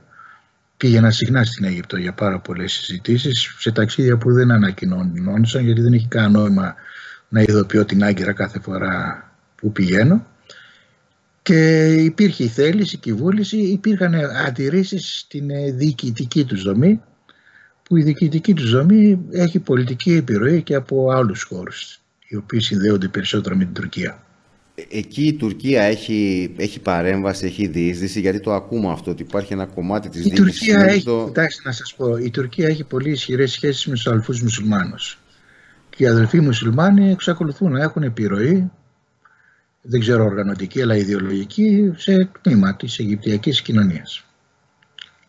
Πήγαινα συχνά στην Αίγυπτο για πάρα πολλές συζητήσεις, σε ταξίδια που δεν ανακοινώνησαν, γιατί δεν έχει κανένα νόημα να ειδοποιώ την Άγκυρα κάθε φορά που πηγαίνω. Και υπήρχε η θέληση και η βούληση, υπήρχαν αντιρρήσεις στην διοικητική τους δομή, που η διοικητική τους δομή έχει πολιτική επιρροή και από άλλους χώρους, οι οποίοι συνδέονται περισσότερο με την Τουρκία. Εκεί η Τουρκία έχει παρέμβαση, έχει διείσδυση, γιατί το ακούμε αυτό, ότι υπάρχει ένα κομμάτι της διοίκησης. Η Τουρκία έχει, κοιτάξτε να σας πω, η Τουρκία έχει πολύ ισχυρές σχέσεις με τους αδελφούς μουσουλμάνους. Και οι αδελφοί μουσουλμάνοι εξακολουθούν να έχουν επιρροή, δεν ξέρω οργανωτική αλλά ιδεολογική, σε τμήμα της Αιγυπτιακής κοινωνίας.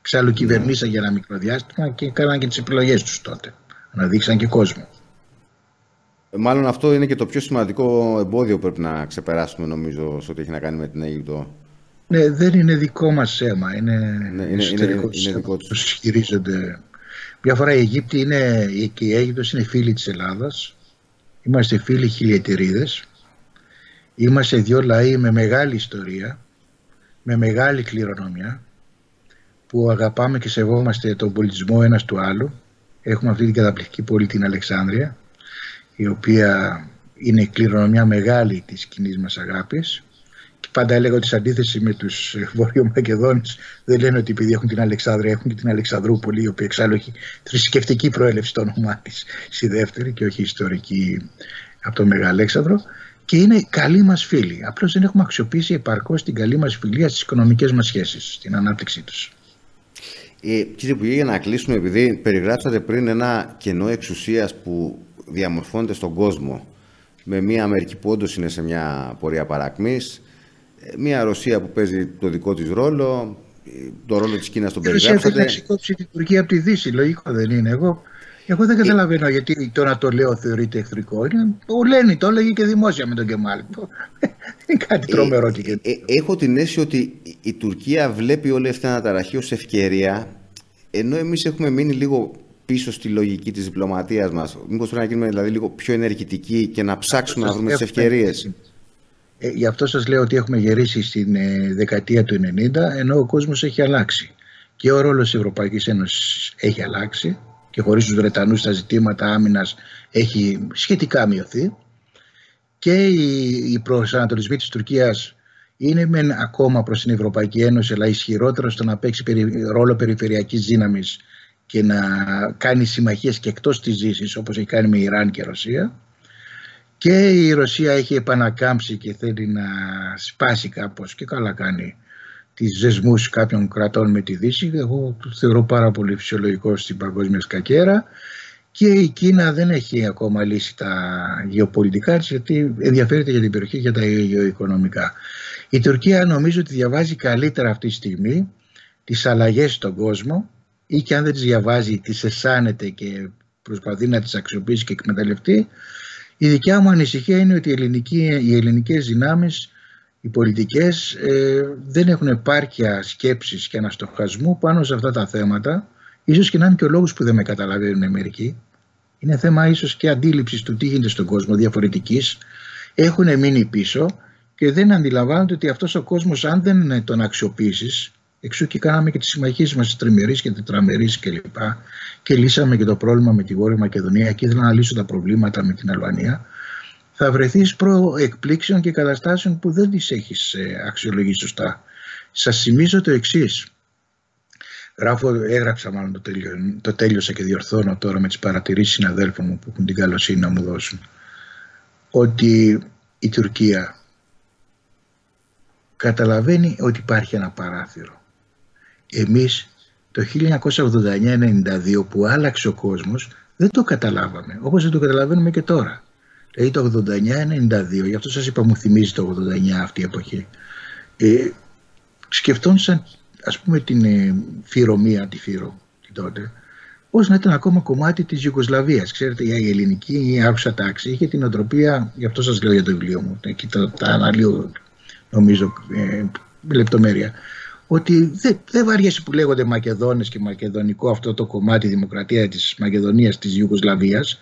Εξάλλου κυβερνήσαν για ένα μικρό διάστημα και έκαναν και τις επιλογές τους τότε. Αναδείξαν και κόσμο. Μάλλον αυτό είναι και το πιο σημαντικό εμπόδιο που πρέπει να ξεπεράσουμε, νομίζω, σε ό,τι έχει να κάνει με την Αίγυπτο. Ναι, δεν είναι δικό μας θέμα. Είναι εσωτερικό δικό τους. Τους ισχυρίζονται. Μια φορά η Αιγύπτη και η Αίγυπτος είναι φίλοι της Ελλάδας. Είμαστε φίλοι χιλιετηρίδες. Είμαστε δύο λαοί με μεγάλη ιστορία, με μεγάλη κληρονομιά, που αγαπάμε και σεβόμαστε τον πολιτισμό ένας του άλλου. Έχουμε αυτή την καταπληκτική πόλη, την Αλεξάνδρεια, η οποία είναι η κληρονομιά μεγάλη της κοινής μας αγάπης. Και πάντα έλεγα ότι σε αντίθεση με τους Βορειομακεδόνες, δεν λένε ότι επειδή έχουν την Αλεξάνδρεια, έχουν και την Αλεξανδρούπολη, η οποία εξάλλου έχει θρησκευτική προέλευση το όνομά της στη δεύτερη και όχι ιστορική από το Μεγαλέξανδρο. Και είναι καλοί μας φίλοι. Απλώς δεν έχουμε αξιοποιήσει επαρκώς την καλή μας φιλία στις οικονομικές μας σχέσεις, στην ανάπτυξή τους. Κύριε Υπουργέ, για να κλείσουμε, επειδή περιγράψατε πριν ένα κενό εξουσίας που διαμορφώνεται στον κόσμο, με μια Αμερική που όντως είναι σε μια πορεία παρακμής, μια Ρωσία που παίζει το δικό της ρόλο, το ρόλο της Κίνας τον περιγράψατε. Η Ρωσία θέλει να ξεκόψει την Τουρκία από τη Δύση, λογικό δεν είναι? Εγώ δεν καταλαβαίνω γιατί το να το λέω θεωρείται εχθρικό. Ο Λένιν το έλεγε και δημόσια με τον Κεμάλ. Είναι κάτι τρομερό. Έχω την αίσθηση ότι η Τουρκία βλέπει όλη αυτή την αναταραχή ως ευκαιρία, ενώ εμείς έχουμε μείνει λίγο πίσω στη λογική της διπλωματίας μας. Μήπως πρέπει να γίνουμε δηλαδή λίγο πιο ενεργητικοί και να ψάξουμε να βρούμε τις ευκαιρίες? Γι' αυτό σας λέω ότι έχουμε γερίσει στην δεκαετία του 90, ενώ ο κόσμος έχει αλλάξει. Και ο ρόλος της Ευρωπαϊκής Ένωσης έχει αλλάξει. Και χωρίς τους Βρετανούς τα ζητήματα άμυνας έχει σχετικά μειωθεί. Και οι προσανατολισμοί της Τουρκίας είναι μεν ακόμα προς την Ευρωπαϊκή Ένωση, αλλά ισχυρότερο στο να παίξει ρόλο περιφερειακής δύναμης και να κάνει συμμαχίες και εκτός της Δύσης, όπως έχει κάνει με Ιράν και Ρωσία. Και η Ρωσία έχει επανακάμψει και θέλει να σπάσει κάπως, και καλά κάνει, τις δεσμούς κάποιων κρατών με τη Δύση. Εγώ το θεωρώ πάρα πολύ φυσιολογικό στην παγκόσμια σκακέρα. Και η Κίνα δεν έχει ακόμα λύσει τα γεωπολιτικά της, γιατί ενδιαφέρεται για την περιοχή και για τα γεωοικονομικά. Η Τουρκία νομίζω ότι διαβάζει καλύτερα αυτή τη στιγμή τις αλλαγές στον κόσμο, ή και αν δεν τις διαβάζει τις αισθάνεται και προσπαθεί να τις αξιοποιήσει και εκμεταλλευτεί. Η δικιά μου ανησυχία είναι ότι οι ελληνικές δυνάμεις, οι πολιτικές, δεν έχουν επάρκεια σκέψης και αναστοχασμού πάνω σε αυτά τα θέματα. Ίσως και να είναι και ο λόγος που δεν με καταλαβαίνουν μερικοί. Είναι θέμα ίσως και αντίληψης του τι γίνεται στον κόσμο, διαφορετικής. Έχουν μείνει πίσω και δεν αντιλαμβάνονται ότι αυτός ο κόσμος, αν δεν τον αξιοποιήσεις, εξού και κάναμε και τις συμμαχίες μας τριμερείς και τετραμερείς κλπ. Και λύσαμε και το πρόβλημα με τη Βόρεια Μακεδονία και ήθελα να λύσω τα προβλήματα με την Αλβανία. Θα βρεθείς προ εκπλήξεων και καταστάσεων που δεν τις έχεις αξιολογήσει σωστά. Σας θυμίζω το εξής. Έγραψα μάλλον το τέλειωσα και διορθώνω τώρα με τις παρατηρήσεις συναδέλφων μου που έχουν την καλοσύνη να μου δώσουν, ότι η Τουρκία καταλαβαίνει ότι υπάρχει ένα παράθυρο. Εμείς το 1989-92 που άλλαξε ο κόσμος δεν το καταλάβαμε, όπως δεν το καταλαβαίνουμε και τώρα. Δηλαδή το 89-92, γι' αυτό σας είπα μου θυμίζει το 89 αυτή η εποχή, σκεφτόντουσαν ας πούμε την Φυρομία, τη Φύρο τότε, ως να ήταν ακόμα κομμάτι της Ιουγκοσλαβίας. Ξέρετε, η ελληνική η άρχουσα τάξη είχε την οτροπία, γι' αυτό σας λέω για το βιβλίο μου, εκεί τα αναλύω νομίζω με λεπτομέρεια, ότι δεν βαριέσαι που λέγονται Μακεδόνες και μακεδονικό αυτό το κομμάτι δημοκρατία της Μακεδονίας, της Ιουγκοσλαβίας.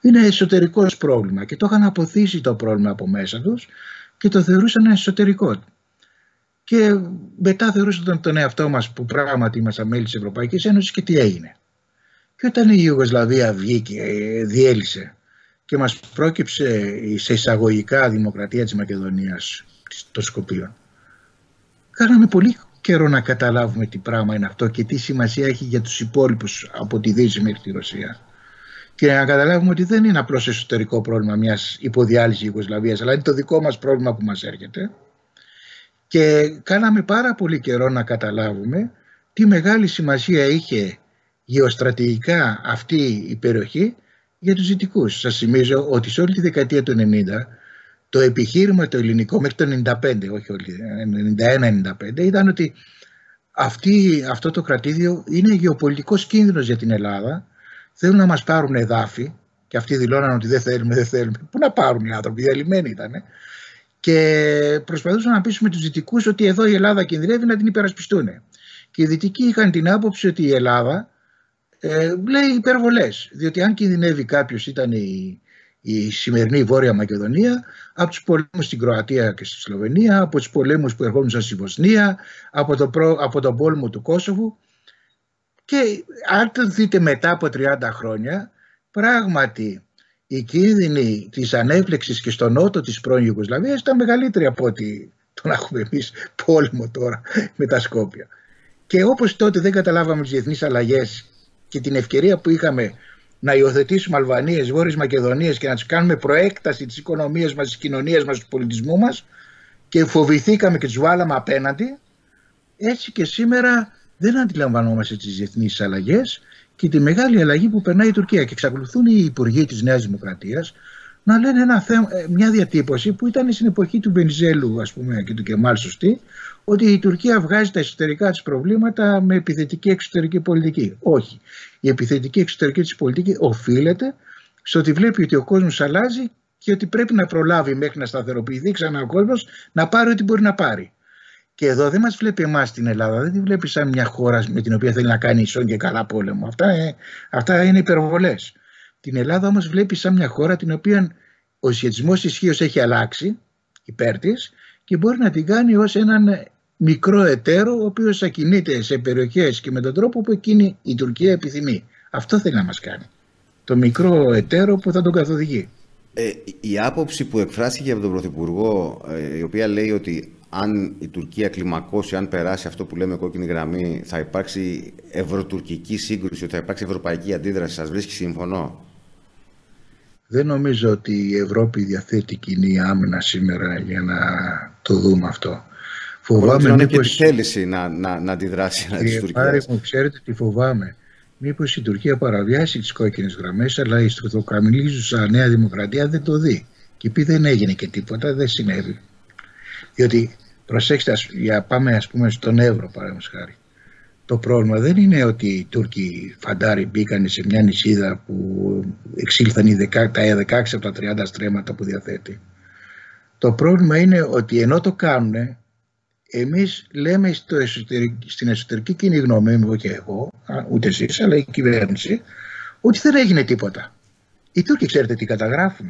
Είναι εσωτερικός πρόβλημα και το είχαν αποθήσει το πρόβλημα από μέσα τους και το θεωρούσαν εσωτερικό. Και μετά θεωρούσαν τον εαυτό μας που πράγματι ήμασταν μέλη της Ευρωπαϊκής Ένωσης και τι έγινε. Και όταν η Ιουγκοσλαβία βγήκε, διέλυσε και μας πρόκειψε σε εισαγωγικά δημοκρατία της Μακεδονίας, το Σκοπίο, κάναμε πολύ καιρό να καταλάβουμε τι πράγμα είναι αυτό και τι σημασία έχει για τους υπόλοιπους από τη Δύση μέχρι τη Ρωσία. Και να καταλάβουμε ότι δεν είναι απλώς εσωτερικό πρόβλημα μιας υποδιάλυσης Ιουγκοσλαβίας, αλλά είναι το δικό μας πρόβλημα που μας έρχεται. Και κάναμε πάρα πολύ καιρό να καταλάβουμε τι μεγάλη σημασία είχε γεωστρατηγικά αυτή η περιοχή για τους Δυτικούς. Σας θυμίζω ότι σε όλη τη δεκαετία του 90 το επιχείρημα το ελληνικό μέχρι το 95, όχι όλη, 91-95, ήταν ότι Αυτό το κρατήδιο είναι γεωπολιτικός κίνδυνος για την Ελλάδα. Θέλουν να μας πάρουν εδάφη και αυτοί δηλώναν ότι δεν θέλουμε. Πού να πάρουν οι άνθρωποι, διαλυμένοι ήταν. Και προσπαθούσαν να πείσουμε τους Δυτικούς ότι εδώ η Ελλάδα κινδυνεύει, να την υπερασπιστούν. Και οι Δυτικοί είχαν την άποψη ότι η Ελλάδα λέει υπερβολές. Διότι αν κινδυνεύει κάποιος, ήταν η σημερινή Βόρεια Μακεδονία, από τους πολέμους στην Κροατία και στη Σλοβενία, από τους πολέμους που ερχόντουσαν στη Βοσνία, από τον πόλεμο του Κόσοβου. Και αν το δείτε μετά από 30 χρόνια, πράγματι οι κίνδυνοι της ανέφλεξης και στο νότο της πρώην Ιουγκοσλαβίας ήταν μεγαλύτεροι από ότι τον έχουμε εμείς πόλεμο τώρα με τα Σκόπια. Και όπως τότε δεν καταλάβαμε τις διεθνείς αλλαγές και την ευκαιρία που είχαμε να υιοθετήσουμε Αλβανίες, Βόρειες Μακεδονίες και να τους κάνουμε προέκταση της οικονομίας μας, της κοινωνίας μας, του πολιτισμού μας, και φοβηθήκαμε και τους βάλαμε απέναντι, έτσι και σήμερα δεν αντιλαμβανόμαστε τις διεθνείς αλλαγές και τη μεγάλη αλλαγή που περνάει η Τουρκία. Και εξακολουθούν οι υπουργοί της Νέας Δημοκρατίας να λένε μια διατύπωση που ήταν στην εποχή του Βενιζέλου, ας πούμε, και του Κεμάλ σωστή, ότι η Τουρκία βγάζει τα εσωτερικά της προβλήματα με επιθετική εξωτερική πολιτική. Όχι. Η επιθετική εξωτερική της πολιτική οφείλεται στο ότι βλέπει ότι ο κόσμος αλλάζει και ότι πρέπει να προλάβει μέχρι να σταθεροποιηθεί ξανά ο κόσμος, να πάρει ό,τι μπορεί να πάρει. Και εδώ δεν μας βλέπει εμάς στην Ελλάδα, δεν τη βλέπει σαν μια χώρα με την οποία θέλει να κάνει ισόν και καλά πόλεμο. Αυτά είναι υπερβολές. Την Ελλάδα όμως βλέπει σαν μια χώρα την οποία ο σχετισμός ισχύως έχει αλλάξει υπέρ της και μπορεί να την κάνει ως έναν μικρό εταίρο, ο οποίος θα κινείται σε περιοχές και με τον τρόπο που εκείνη η Τουρκία επιθυμεί. Αυτό θέλει να μας κάνει. Το μικρό εταίρο που θα τον καθοδηγεί. Η άποψη που εκφράστηκε από τον Πρωθυπουργό, η οποία λέει ότι αν η Τουρκία κλιμακώσει, αν περάσει αυτό που λέμε κόκκινη γραμμή, θα υπάρξει ευρωτουρκική σύγκρουση, ότι θα υπάρξει ευρωπαϊκή αντίδραση, σας βρίσκει σύμφωνο? Δεν νομίζω ότι η Ευρώπη διαθέτει κοινή άμυνα σήμερα για να το δούμε αυτό. Φοβάμαι μήπως... και τη θέληση να αντιδράσει της Τουρκίας. Πάρη μου, ξέρετε τι φοβάμαι? Μήπως η Τουρκία παραβιάσει τις κόκκινες γραμμές, αλλά η στρουθοκαμιλίζουσα Νέα Δημοκρατία δεν το δει. Και πει δεν έγινε και τίποτα, δεν συνέβη. Διότι, προσέξτε, πάμε ας πούμε στον Εύρο παραδείγματος χάρη. Το πρόβλημα δεν είναι ότι οι Τούρκοι φαντάροι μπήκαν σε μια νησίδα που εξήλθαν τα 16 από τα 30 στρέμματα που διαθέτει. Το πρόβλημα είναι ότι ενώ το κάνουν, εμείς λέμε στην εσωτερική κοινή γνώμη, όχι εγώ, ούτε εσείς, αλλά η κυβέρνηση, ότι δεν έγινε τίποτα. Οι Τούρκοι ξέρετε τι καταγράφουν?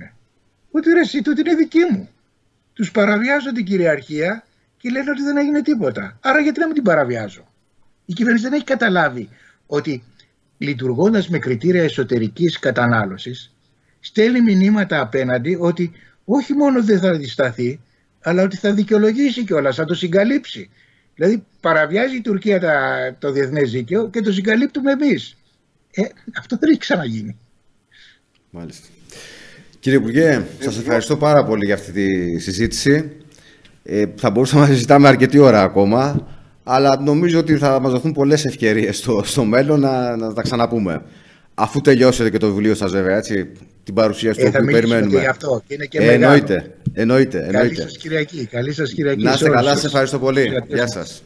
Ότι ρε εσύ, τούτη είναι δική μου. Τους παραβιάζω την κυριαρχία και λένε ότι δεν έγινε τίποτα. Άρα γιατί να μην την παραβιάζω? Η κυβέρνηση δεν έχει καταλάβει ότι λειτουργώντας με κριτήρια εσωτερικής κατανάλωσης στέλνει μηνύματα απέναντι ότι όχι μόνο δεν θα αντισταθεί, αλλά ότι θα δικαιολογήσει κιόλας, θα το συγκαλύψει. Δηλαδή παραβιάζει η Τουρκία το διεθνές δίκαιο και το συγκαλύπτουμε εμείς. Αυτό δεν έχει ξαναγίνει. Μάλιστα. Κύριε Υπουργέ, σας ευχαριστώ πάρα πολύ για αυτή τη συζήτηση. Θα μπορούσαμε να συζητάμε αρκετή ώρα ακόμα, αλλά νομίζω ότι θα μας δοθούν πολλές ευκαιρίες στο μέλλον να τα ξαναπούμε. Αφού τελειώσετε και το βιβλίο σας, βέβαια, έτσι, την παρουσίαση του που περιμένουμε. Και αυτό, και είναι και μεγάλο. Εννοείται. Καλή σας Κυριακή. Να είστε καλά, σας ευχαριστώ πολύ. Γεια σας.